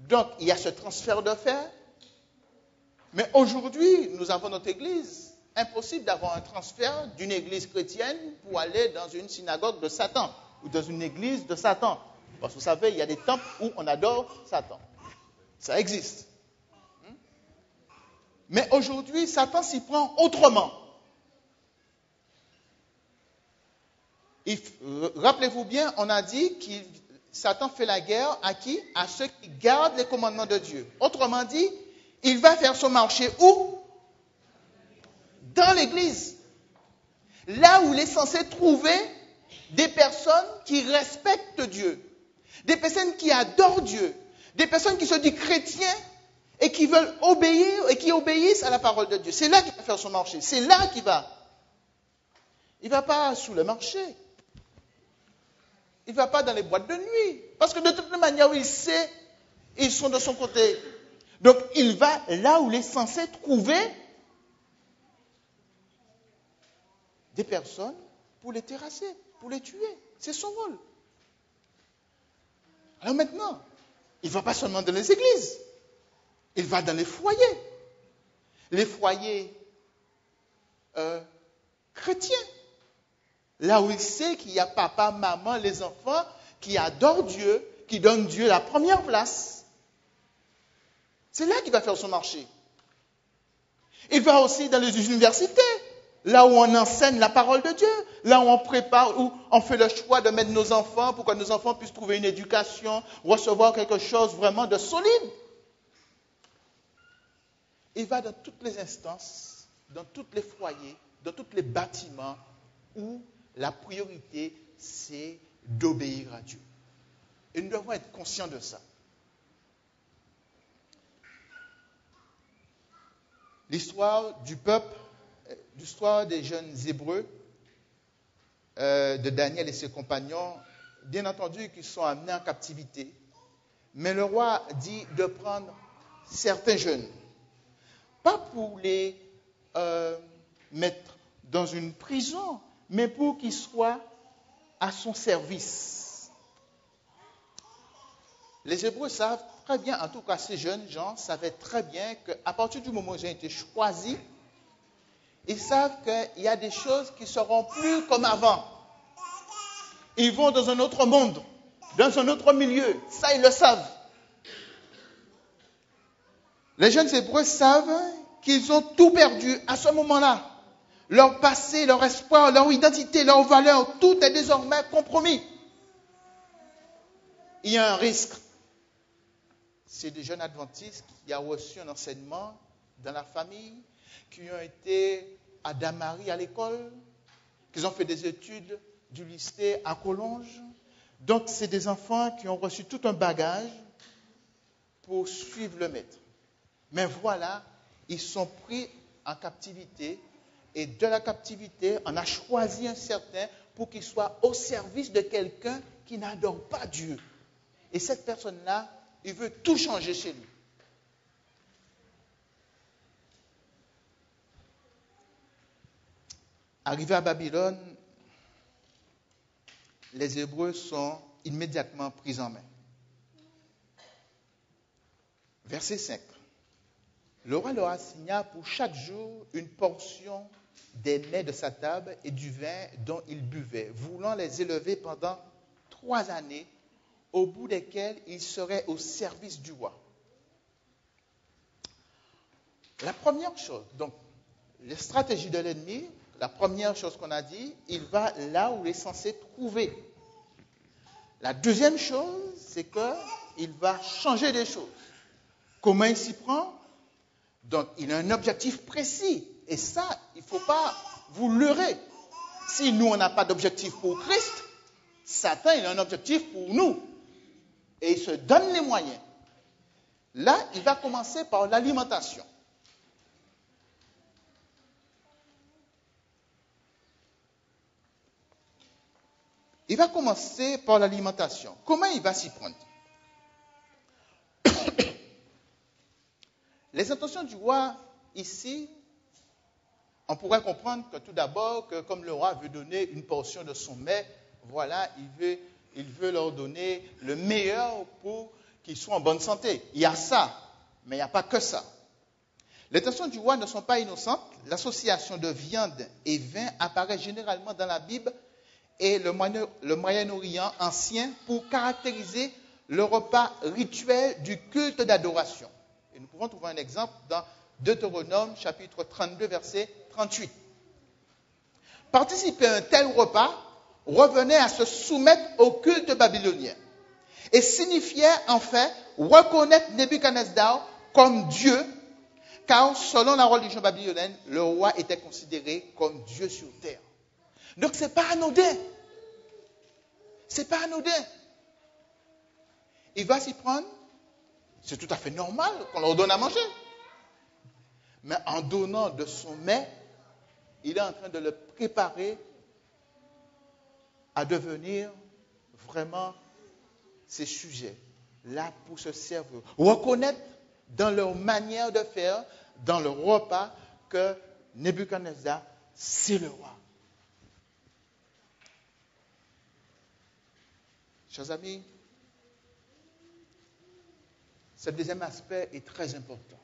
donc il y a ce transfert de fait. Mais aujourd'hui, nous avons notre église. Impossible d'avoir un transfert d'une église chrétienne pour aller dans une synagogue de Satan ou dans une église de Satan. Parce que vous savez, il y a des temples où on adore Satan. Ça existe. Mais aujourd'hui, Satan s'y prend autrement. Rappelez-vous bien, on a dit que Satan fait la guerre à qui? À ceux qui gardent les commandements de Dieu. Autrement dit, il va faire son marché où? Dans l'église. Là où il est censé trouver des personnes qui respectent Dieu. Des personnes qui adorent Dieu. Des personnes qui se disent chrétiens et qui veulent obéir et qui obéissent à la parole de Dieu. C'est là qu'il va faire son marché. C'est là qu'il va. Il ne va pas sous le marché. Il ne va pas dans les boîtes de nuit. Parce que de toute manière, il sait, ils sont de son côté. Donc, il va là où il est censé trouver des personnes pour les terrasser, pour les tuer. C'est son rôle. Alors maintenant, il ne va pas seulement dans les églises. Il va dans les foyers. Les foyers chrétiens. Là où il sait qu'il y a papa, maman, les enfants qui adorent Dieu, qui donnent Dieu la première place. C'est là qu'il va faire son marché. Il va aussi dans les universités, là où on enseigne la parole de Dieu, là où on prépare, où on fait le choix de mettre nos enfants pour que nos enfants puissent trouver une éducation, recevoir quelque chose vraiment de solide. Il va dans toutes les instances, dans tous les foyers, dans tous les bâtiments où la priorité, c'est d'obéir à Dieu. Et nous devons être conscients de ça. L'histoire du peuple, l'histoire des jeunes Hébreux, de Daniel et ses compagnons, bien entendu qu'ils sont amenés en captivité. Mais le roi dit de prendre certains jeunes. Pas pour les mettre dans une prison, mais pour qu'ils soient à son service. Les Hébreux savent très bien, en tout cas ces jeunes gens savaient très bien qu'à partir du moment où ils ont été choisis, ils savent qu'il y a des choses qui ne seront plus comme avant. Ils vont dans un autre monde, dans un autre milieu. Ça, ils le savent. Les jeunes Hébreux savent qu'ils ont tout perdu à ce moment-là. Leur passé, leur espoir, leur identité, leur valeur, tout est désormais compromis. Il y a un risque. C'est des jeunes adventistes qui ont reçu un enseignement dans la famille, qui ont été à Damary à l'école, qui ont fait des études du lycée à Collonges. Donc, c'est des enfants qui ont reçu tout un bagage pour suivre le maître. Mais voilà, ils sont pris en captivité et de la captivité, on a choisi un certain pour qu'il soit au service de quelqu'un qui n'adore pas Dieu. Et cette personne-là, il veut tout changer chez lui. Arrivés à Babylone, les Hébreux sont immédiatement pris en main. Verset 5. Le roi leur assigna pour chaque jour une portion des mets de sa table et du vin dont ils buvaient, voulant les élever pendant 3 années, au bout desquelles ils seraient au service du roi. La première chose, donc, les stratégies de l'ennemi, la première chose qu'on a dit, il va là où il est censé trouver. La deuxième chose, c'est qu'il va changer des choses. Comment il s'y prend? Donc, il a un objectif précis. Et ça, il ne faut pas vous leurrer. Si nous, on n'a pas d'objectif pour Christ, Satan, il a un objectif pour nous. Et il se donne les moyens. Là, il va commencer par l'alimentation. Il va commencer par l'alimentation. Comment il va s'y prendre? Les intentions du roi, ici, on pourrait comprendre que tout d'abord, que comme le roi veut donner une portion de son mets, voilà, il veut leur donner le meilleur pour qu'ils soient en bonne santé. Il y a ça, mais il n'y a pas que ça. Les intentions du roi ne sont pas innocentes. L'association de viande et vin apparaît généralement dans la Bible et le Moyen-Orient ancien pour caractériser le repas rituel du culte d'adoration. Et nous pouvons trouver un exemple dans Deutéronome, chapitre 32, verset 38. Participer à un tel repas revenait à se soumettre au culte babylonien et signifiait en fait reconnaître Nebuchadnezzar comme Dieu, car selon la religion babylonienne, le roi était considéré comme Dieu sur terre. Donc ce n'est pas anodin. C'est pas anodin. Il va s'y prendre. C'est tout à fait normal qu'on leur donne à manger. Mais en donnant de son mets, il est en train de le préparer à devenir vraiment ses sujets, là pour se servir. Reconnaître dans leur manière de faire, dans le repas, que Nebuchadnezzar, c'est le roi. Chers amis, ce deuxième aspect est très important.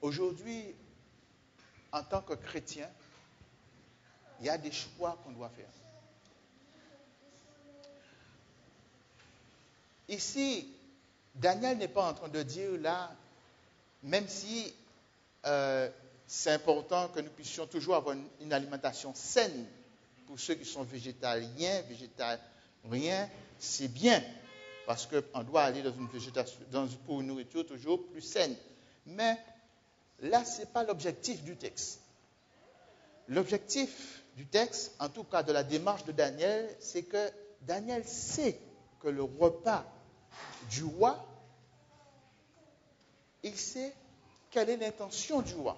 Aujourd'hui, en tant que chrétien, il y a des choix qu'on doit faire. Ici, Daniel n'est pas en train de dire là, même si c'est important que nous puissions toujours avoir une alimentation saine pour ceux qui sont végétariens, c'est bien, parce qu'on doit aller dans une végétation, pour une nourriture toujours plus saine. Mais là, ce n'est pas l'objectif du texte. L'objectif du texte, en tout cas de la démarche de Daniel, c'est que Daniel sait que le repas du roi, il sait quelle est l'intention du roi.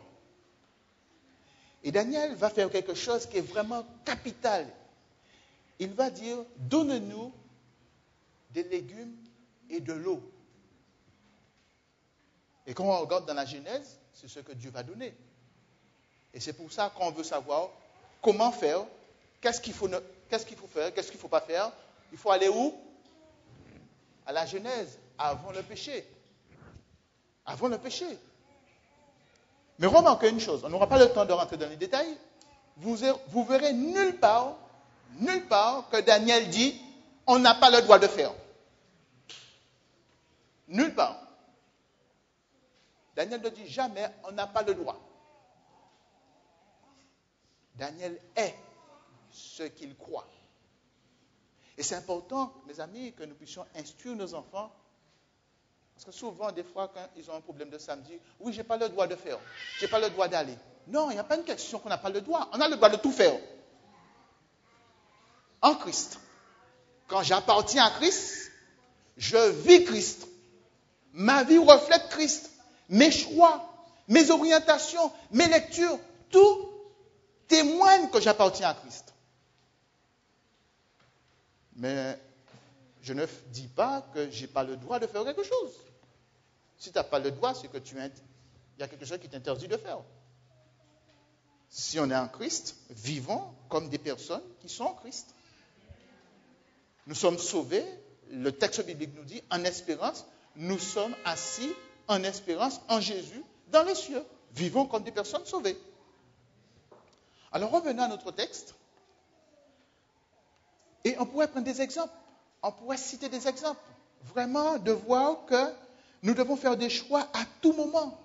Et Daniel va faire quelque chose qui est vraiment capital. Il va dire, donne-nous des légumes et de l'eau. Et quand on regarde dans la Genèse, c'est ce que Dieu va donner. Et c'est pour ça qu'on veut savoir comment faire, qu'est-ce qu'il faut faire, qu'est-ce qu'il ne faut pas faire. Il faut aller où? À la Genèse, avant le péché. Avant le péché. Mais remarquez une chose, on n'aura pas le temps de rentrer dans les détails. Vous verrez nulle part que Daniel dit, on n'a pas le droit de faire. Nulle part. Daniel ne dit jamais, on n'a pas le droit. Daniel est ce qu'il croit. Et c'est important, mes amis, que nous puissions instruire nos enfants. Parce que souvent, des fois, quand ils ont un problème de samedi, oui, je n'ai pas le droit de faire. Je n'ai pas le droit d'aller. Non, il n'y a pas une question qu'on n'a pas le droit. On a le droit de tout faire. En Christ. Quand j'appartiens à Christ, je vis Christ. Ma vie reflète Christ. Mes choix, mes orientations, mes lectures, tout témoigne que j'appartiens à Christ. Mais je ne dis pas que je n'ai pas le droit de faire quelque chose. Si tu n'as pas le droit, c'est que il y a quelque chose qui t'interdit de faire. Si on est en Christ, vivons comme des personnes qui sont en Christ. Nous sommes sauvés, le texte biblique nous dit, en espérance, nous sommes assis en espérance en Jésus dans les cieux. Vivons comme des personnes sauvées. Alors revenons à notre texte. Et on pourrait prendre des exemples. On pourrait citer des exemples. Vraiment de voir que nous devons faire des choix à tout moment.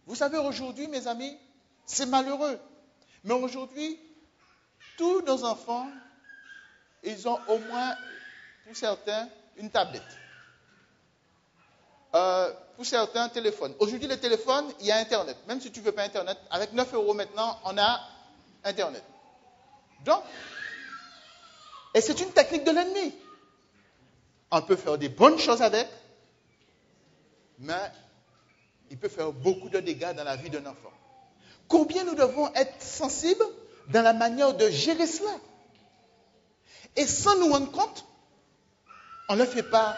Vous savez, aujourd'hui, mes amis, c'est malheureux. Mais aujourd'hui, tous nos enfants, ils ont au moins, pour certains, une tablette. Pour certains, un téléphone. Aujourd'hui, le téléphone, il y a Internet. Même si tu ne veux pas Internet, avec 9 € maintenant, on a Internet. Donc, et c'est une technique de l'ennemi. On peut faire des bonnes choses avec, mais il peut faire beaucoup de dégâts dans la vie d'un enfant. Combien nous devons être sensibles dans la manière de gérer cela. Et sans nous rendre compte, on ne le fait pas.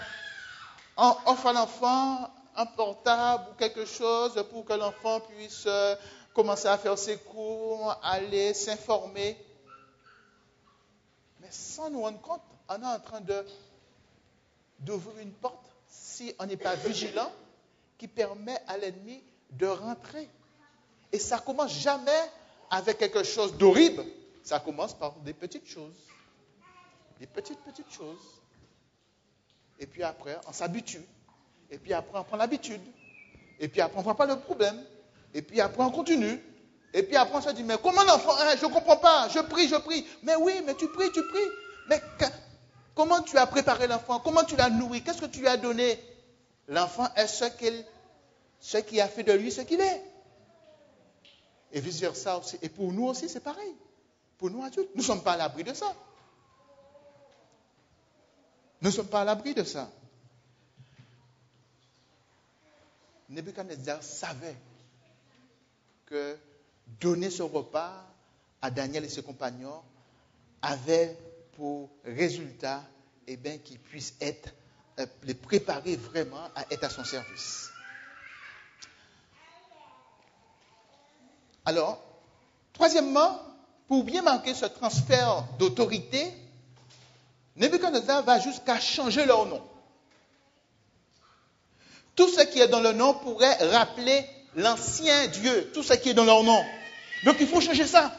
On offre à l'enfant un portable ou quelque chose pour que l'enfant puisse commencer à faire ses cours, aller s'informer. Mais sans nous rendre compte, on est en train d'ouvrir une porte, si on n'est pas vigilant, qui permet à l'ennemi de rentrer. Et ça ne commence jamais avec quelque chose d'horrible. Ça commence par des petites choses. Des petites choses. Et puis après, on s'habitue. Et puis après, on prend l'habitude. Et puis après, on ne voit pas le problème. Et puis après, on continue. Et puis après, on se dit, mais comment l'enfant, je ne comprends pas, je prie. Mais oui, mais tu pries. Mais comment tu as préparé l'enfant? Comment tu l'as nourri? Qu'est-ce que tu lui as donné? L'enfant est ce qui a fait de lui ce qu'il est. Et vice-versa aussi. Et pour nous aussi, c'est pareil. Pour nous adultes, nous ne sommes pas à l'abri de ça. Nous ne sommes pas à l'abri de ça. Nebuchadnezzar savait que donner ce repas à Daniel et ses compagnons avait pour résultat qu'ils puissent les préparer vraiment à être à son service. Alors, troisièmement, pour bien marquer ce transfert d'autorité, Nebuchadnezzar va jusqu'à changer leur nom. Tout ce qui est dans le nom pourrait rappeler l'ancien Dieu, tout ce qui est dans leur nom. Donc il faut changer ça.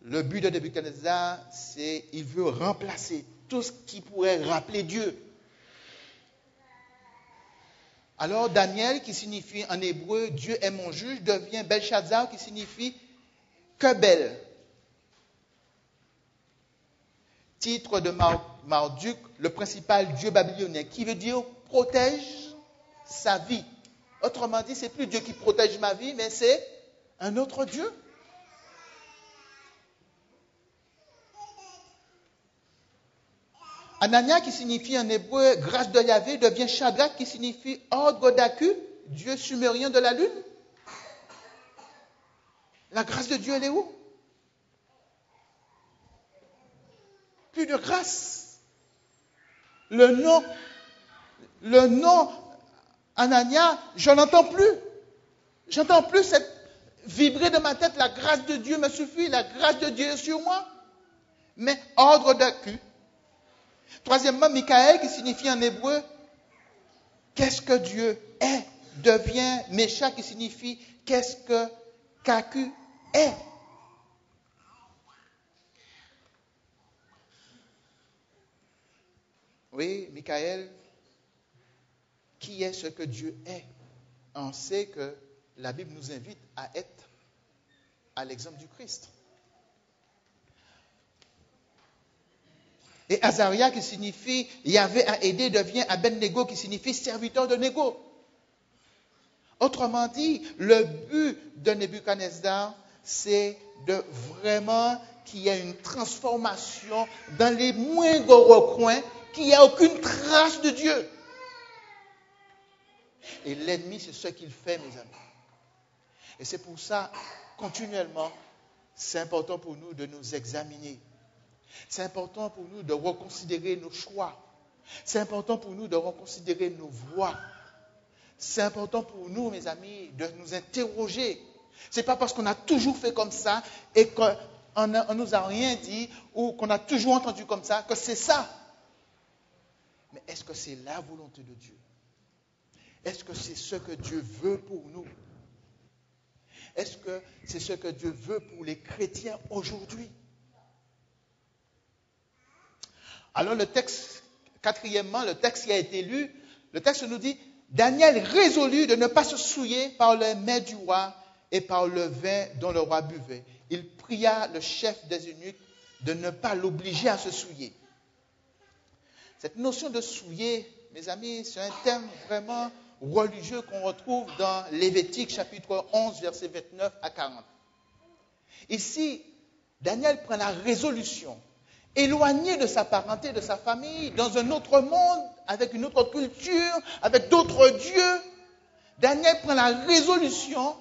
Le but de Nebuchadnezzar, c'est qu'il veut remplacer tout ce qui pourrait rappeler Dieu. Alors Daniel, qui signifie en hébreu Dieu est mon juge, devient Belshazzar, qui signifie que belle. Titre de Marduk, le principal dieu babylonien, qui veut dire protège sa vie. Autrement dit, c'est plus Dieu qui protège ma vie, mais c'est un autre Dieu. Anania, qui signifie en hébreu grâce de Yahvé, devient Shadrach, qui signifie ordre d'Aku, Dieu sumérien de la lune. La grâce de Dieu, elle est où? Plus de grâce. Le le nom Anania, je n'entends plus. J'entends plus cette vibrer de ma tête, la grâce de Dieu me suffit, la grâce de Dieu est sur moi. Mais ordre d'accu. Troisièmement, Michael, qui signifie en hébreu, qu'est-ce que Dieu est, devient Mécha, qui signifie qu'est-ce que Kaku est. Oui, Michael, qui est ce que Dieu est? On sait que la Bible nous invite à être à l'exemple du Christ. Et Azaria, qui signifie Yahvé a aidé, devient Abed-Nego, qui signifie serviteur de Nego. Autrement dit, le but de Nebuchadnezzar, c'est de vraiment qu'il y ait une transformation dans les moindres recoins, qu'il n'y ait aucune trace de Dieu. Et l'ennemi, c'est ce qu'il fait, mes amis. Et c'est pour ça, continuellement, c'est important pour nous de nous examiner. C'est important pour nous de reconsidérer nos choix. C'est important pour nous de reconsidérer nos voies. C'est important pour nous, mes amis, de nous interroger. Ce n'est pas parce qu'on a toujours fait comme ça et qu'on ne nous a rien dit ou qu'on a toujours entendu comme ça que c'est ça. Mais est-ce que c'est la volonté de Dieu? Est-ce que c'est ce que Dieu veut pour nous? Est-ce que c'est ce que Dieu veut pour les chrétiens aujourd'hui? Alors le texte, quatrièmement, le texte qui a été lu, le texte nous dit, Daniel résolut de ne pas se souiller par le mets du roi et par le vin dont le roi buvait. Il pria le chef des eunuques de ne pas l'obliger à se souiller. Cette notion de souiller, mes amis, c'est un terme vraiment religieux qu'on retrouve dans Lévitique chapitre 11, versets 29 à 40. Ici, Daniel prend la résolution, éloigné de sa parenté, de sa famille, dans un autre monde, avec une autre culture, avec d'autres dieux. Daniel prend la résolution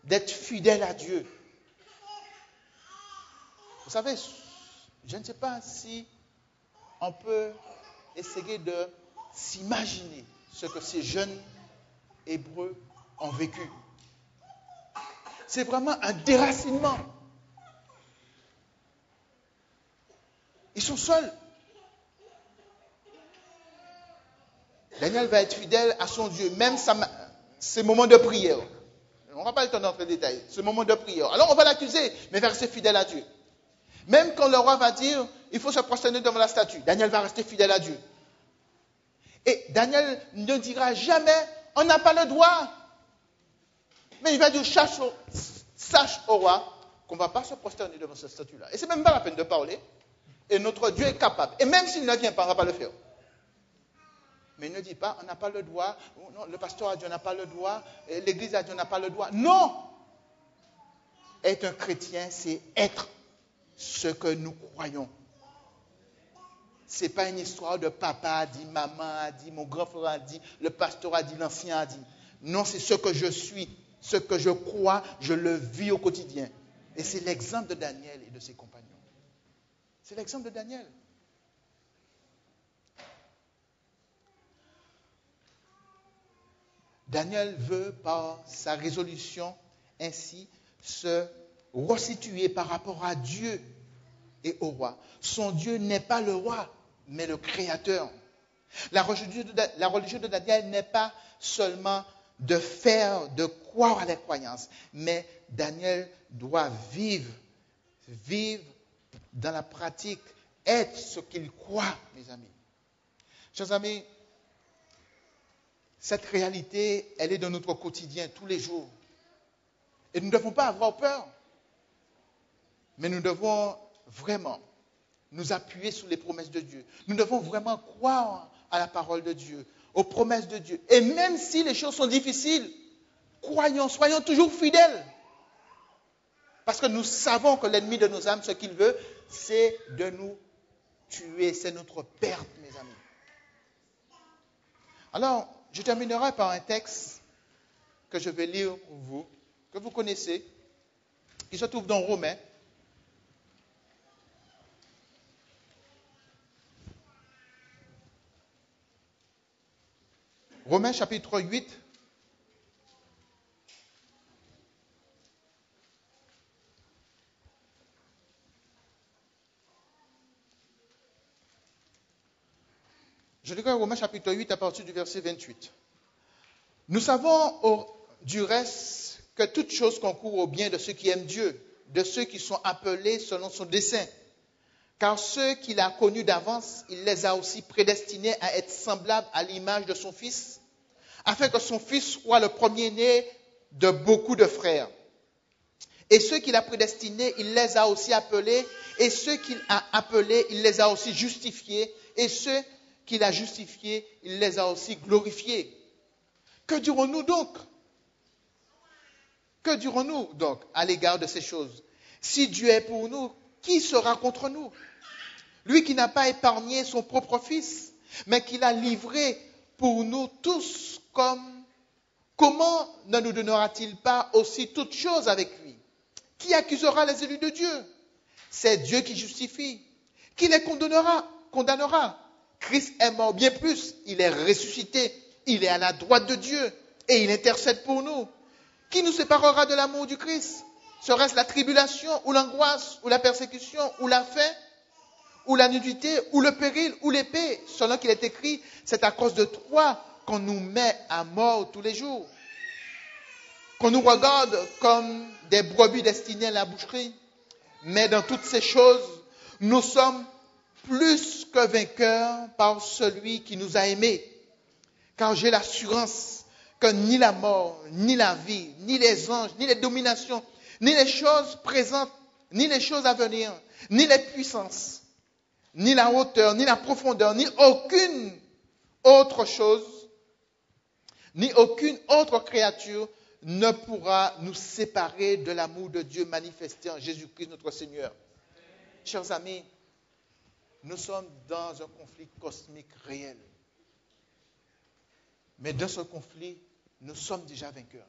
d'être fidèle à Dieu. Vous savez, je ne sais pas si on peut essayer de s'imaginer ce que ces jeunes Hébreux ont vécu. C'est vraiment un déracinement. Ils sont seuls. Daniel va être fidèle à son Dieu, même ses moments de prière. On n'a pas le temps d'entrer dans les détails. Ce moment de prière. Alors on va l'accuser, mais il va rester fidèle à Dieu. Même quand le roi va dire, il faut se prosterner devant la statue, Daniel va rester fidèle à Dieu. Et Daniel ne dira jamais, on n'a pas le droit. Mais il va dire, sache au roi qu'on ne va pas se prosterner devant cette statue-là. Et ce n'est même pas la peine de parler. Et notre Dieu est capable. Et même s'il ne vient pas, on ne va pas le faire. Mais il ne dit pas, on n'a pas le droit. Non, le pasteur a dit, on n'a pas le droit. L'église a dit, on n'a pas le droit. Non! Être un chrétien, c'est être ce que nous croyons. Ce n'est pas une histoire de papa a dit, maman a dit, mon grand frère a dit, le pasteur a dit, l'ancien a dit. Non, c'est ce que je suis, ce que je crois, je le vis au quotidien. Et c'est l'exemple de Daniel et de ses compagnons. C'est l'exemple de Daniel. Daniel veut, par sa résolution, ainsi se resituer par rapport à Dieu et au roi. Son Dieu n'est pas le roi, mais le Créateur. La religion de Daniel n'est pas seulement de croire à la croyance, mais Daniel doit vivre dans la pratique, être ce qu'il croit, mes amis. Chers amis, cette réalité, elle est dans notre quotidien tous les jours. Et nous ne devons pas avoir peur, mais nous devons vraiment nous appuyer sur les promesses de Dieu. Nous devons vraiment croire à la parole de Dieu, aux promesses de Dieu. Et même si les choses sont difficiles, croyons, soyons toujours fidèles. Parce que nous savons que l'ennemi de nos âmes, ce qu'il veut, c'est de nous tuer. C'est notre perte, mes amis. Alors, je terminerai par un texte que je vais lire pour vous, que vous connaissez, qui se trouve dans Romains. Romains chapitre 8. Je lirai Romains chapitre 8 à partir du verset 28. Nous savons du reste que toute chose concourt au bien de ceux qui aiment Dieu, de ceux qui sont appelés selon son dessein. Car ceux qu'il a connus d'avance, il les a aussi prédestinés à être semblables à l'image de son Fils, afin que son Fils soit le premier-né de beaucoup de frères. Et ceux qu'il a prédestinés, il les a aussi appelés, et ceux qu'il a appelés, il les a aussi justifiés, et ceux qu'il a justifiés, il les a aussi glorifiés. Que dirons-nous donc? Que dirons-nous donc à l'égard de ces choses? Si Dieu est pour nous, qui sera contre nous? Lui qui n'a pas épargné son propre Fils, mais qui l'a livré pour nous tous, comment ne nous donnera-t-il pas aussi toutes choses avec lui? Qui accusera les élus de Dieu? C'est Dieu qui justifie. Qui les condamnera? Christ est mort, bien plus, il est ressuscité, il est à la droite de Dieu et il intercède pour nous. Qui nous séparera de l'amour du Christ? Serait-ce la tribulation ou l'angoisse ou la persécution ou la faim ou la nudité ou le péril ou l'épée? Selon qu'il est écrit, c'est à cause de toi qu'on nous met à mort tous les jours, qu'on nous regarde comme des brebis destinées à la boucherie. Mais dans toutes ces choses, nous sommes plus que vainqueurs par celui qui nous a aimés. Car j'ai l'assurance que ni la mort, ni la vie, ni les anges, ni les dominations, ni les choses présentes, ni les choses à venir, ni les puissances, ni la hauteur, ni la profondeur, ni aucune autre chose, ni aucune autre créature ne pourra nous séparer de l'amour de Dieu manifesté en Jésus-Christ notre Seigneur. Chers amis, nous sommes dans un conflit cosmique réel. Mais dans ce conflit, nous sommes déjà vainqueurs.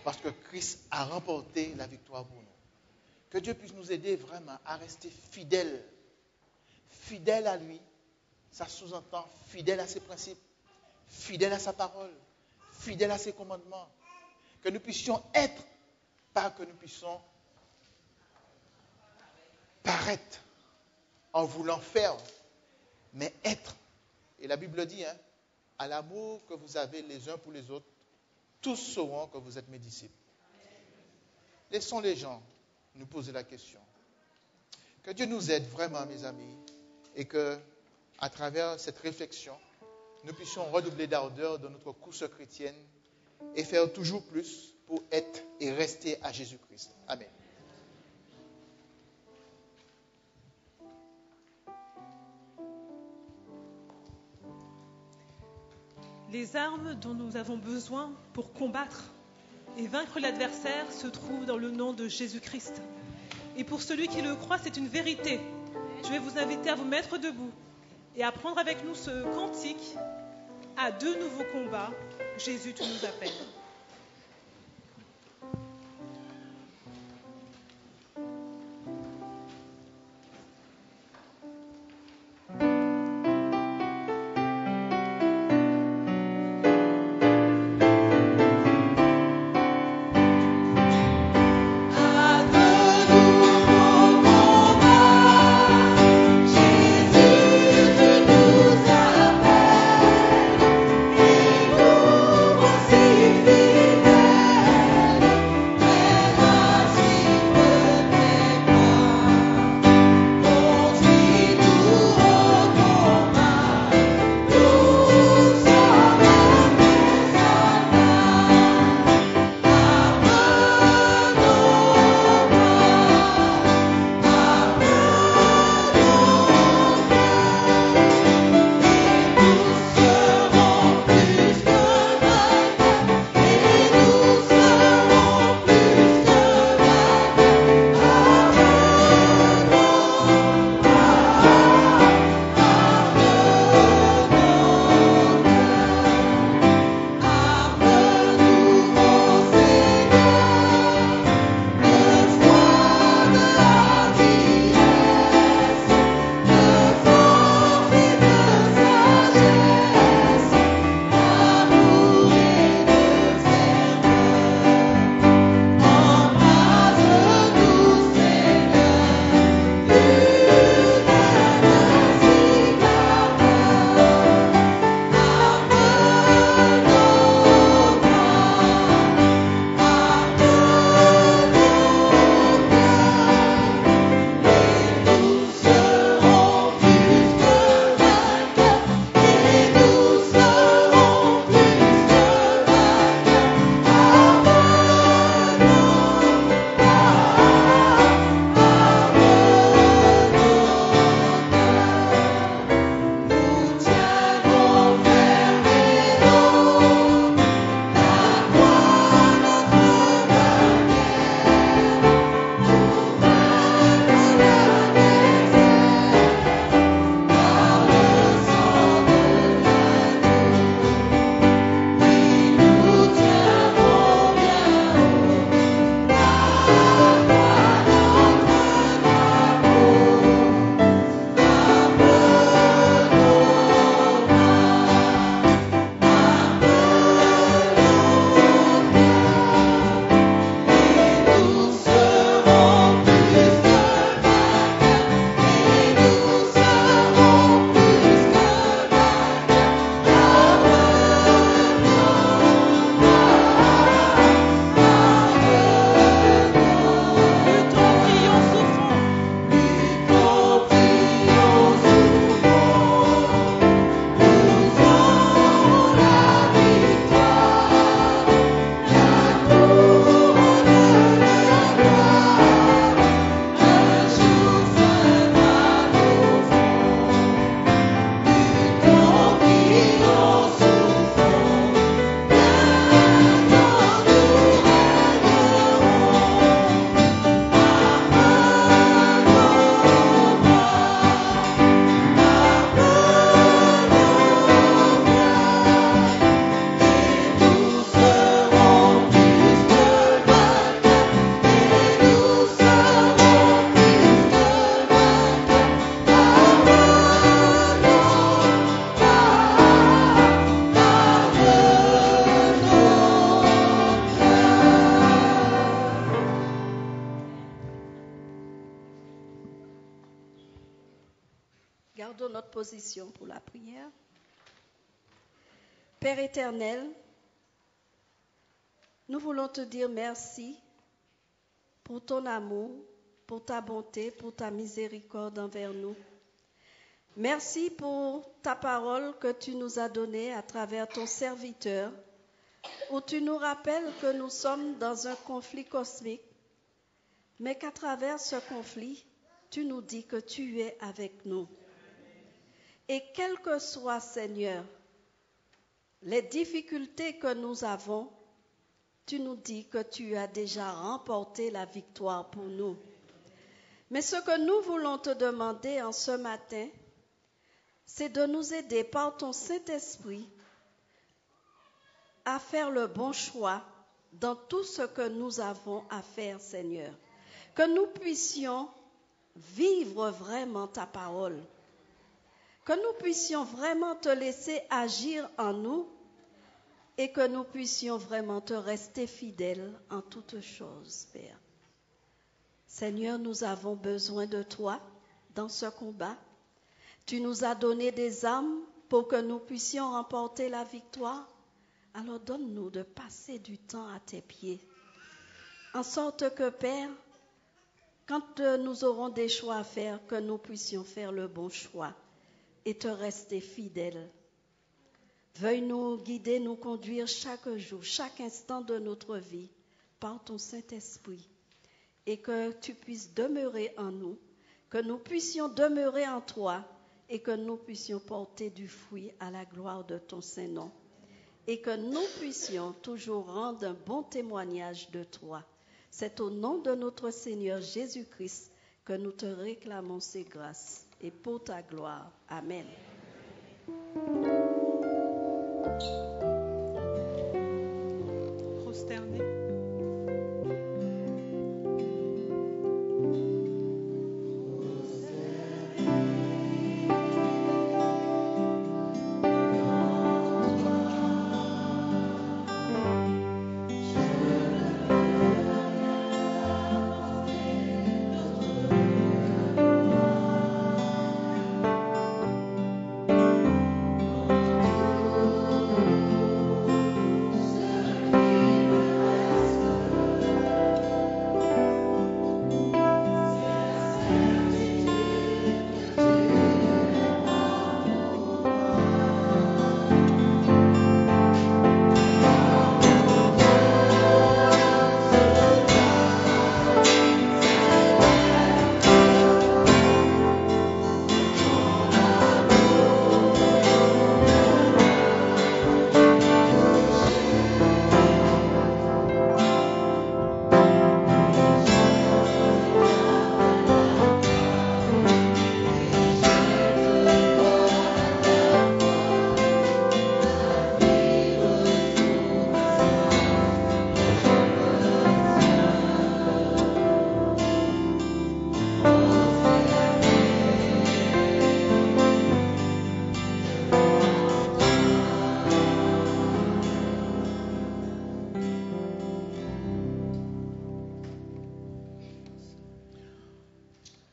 Parce que Christ a remporté la victoire pour nous. Que Dieu puisse nous aider vraiment à rester fidèles. Fidèles à lui, ça sous-entend fidèles à ses principes, fidèles à sa parole, fidèles à ses commandements. Que nous puissions être, pas que nous puissions paraître en voulant faire, mais être. Et la Bible dit, à l'amour que vous avez les uns pour les autres, tous sauront que vous êtes mes disciples. Laissons les gens nous poser la question. Que Dieu nous aide vraiment, mes amis, et que, à travers cette réflexion, nous puissions redoubler d'ardeur dans notre course chrétienne et faire toujours plus pour être et rester à Jésus-Christ. Amen. Les armes dont nous avons besoin pour combattre et vaincre l'adversaire se trouvent dans le nom de Jésus-Christ. Et pour celui qui le croit, c'est une vérité. Je vais vous inviter à vous mettre debout et à prendre avec nous ce cantique à deux nouveaux combats. Jésus, tu nous appelles. Jésus, Gardons notre position pour la prière. Père éternel, nous voulons te dire merci pour ton amour, pour ta bonté, pour ta miséricorde envers nous. Merci pour ta parole que tu nous as donnée à travers ton serviteur, où tu nous rappelles que nous sommes dans un conflit cosmique, mais qu'à travers ce conflit, tu nous dis que tu es avec nous. Et quel que soit, Seigneur, les difficultés que nous avons, tu nous dis que tu as déjà remporté la victoire pour nous. Mais ce que nous voulons te demander en ce matin, c'est de nous aider par ton Saint-Esprit à faire le bon choix dans tout ce que nous avons à faire, Seigneur. Que nous puissions vivre vraiment ta parole. Que nous puissions vraiment te laisser agir en nous et que nous puissions vraiment te rester fidèles en toutes choses, Père. Seigneur, nous avons besoin de toi dans ce combat. Tu nous as donné des armes pour que nous puissions remporter la victoire. Alors donne-nous de passer du temps à tes pieds. En sorte que, Père, quand nous aurons des choix à faire, que nous puissions faire le bon choix et te rester fidèles. Veuille nous guider, nous conduire chaque jour, chaque instant de notre vie par ton Saint-Esprit et que tu puisses demeurer en nous, que nous puissions demeurer en toi et que nous puissions porter du fruit à la gloire de ton Saint-Nom et que nous puissions toujours rendre un bon témoignage de toi. C'est au nom de notre Seigneur Jésus-Christ que nous te réclamons ces grâces et pour ta gloire. Amen. Prosterné.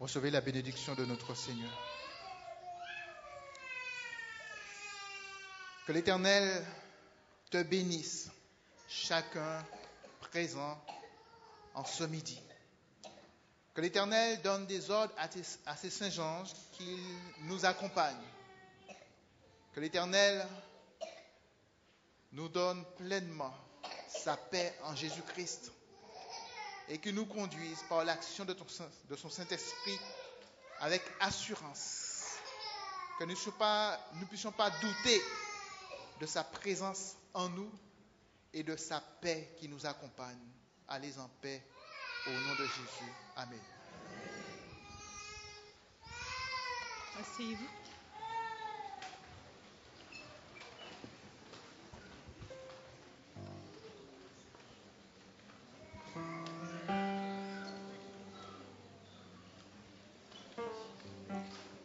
Recevez la bénédiction de notre Seigneur. Que l'Éternel te bénisse, chacun présent en ce midi. Que l'Éternel donne des ordres à ses saints anges qu'ils nous accompagnent. Que l'Éternel nous donne pleinement sa paix en Jésus-Christ et qu'il nous conduise par l'action de son Saint-Esprit avec assurance. Que nous ne puissions pas douter de sa présence en nous et de sa paix qui nous accompagne. Allez en paix au nom de Jésus. Amen. Asseyez-vous.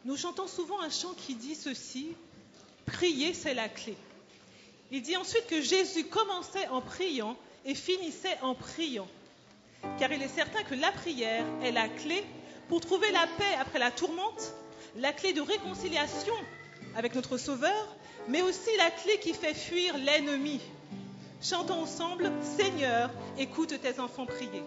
Nous chantons souvent un chant qui dit ceci: prier, c'est la clé. Il dit ensuite que Jésus commençait en priant et finissait en priant. Car il est certain que la prière est la clé pour trouver la paix après la tourmente, la clé de réconciliation avec notre Sauveur, mais aussi la clé qui fait fuir l'ennemi. Chantons ensemble, Seigneur, écoute tes enfants prier.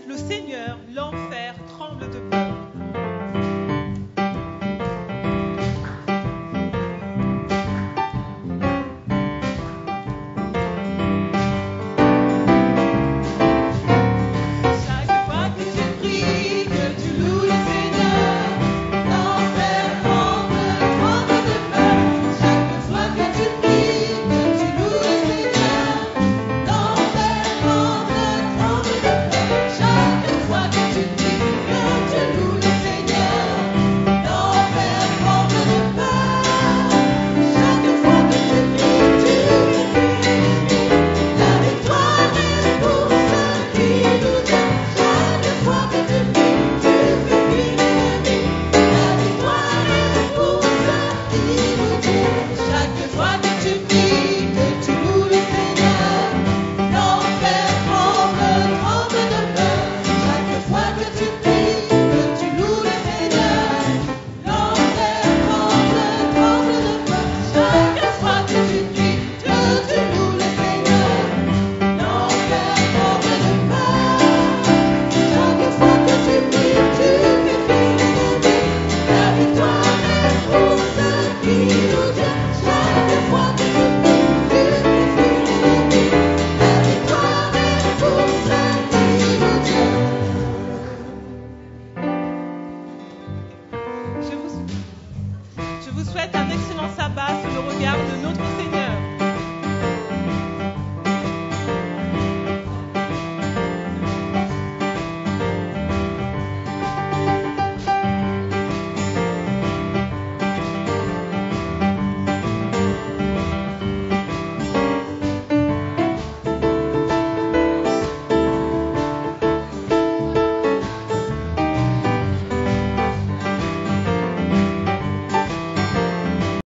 le Seigneur, l'enfer tremble de peur. Je vous souhaite un excellent sabbat sous le regard de notre Seigneur.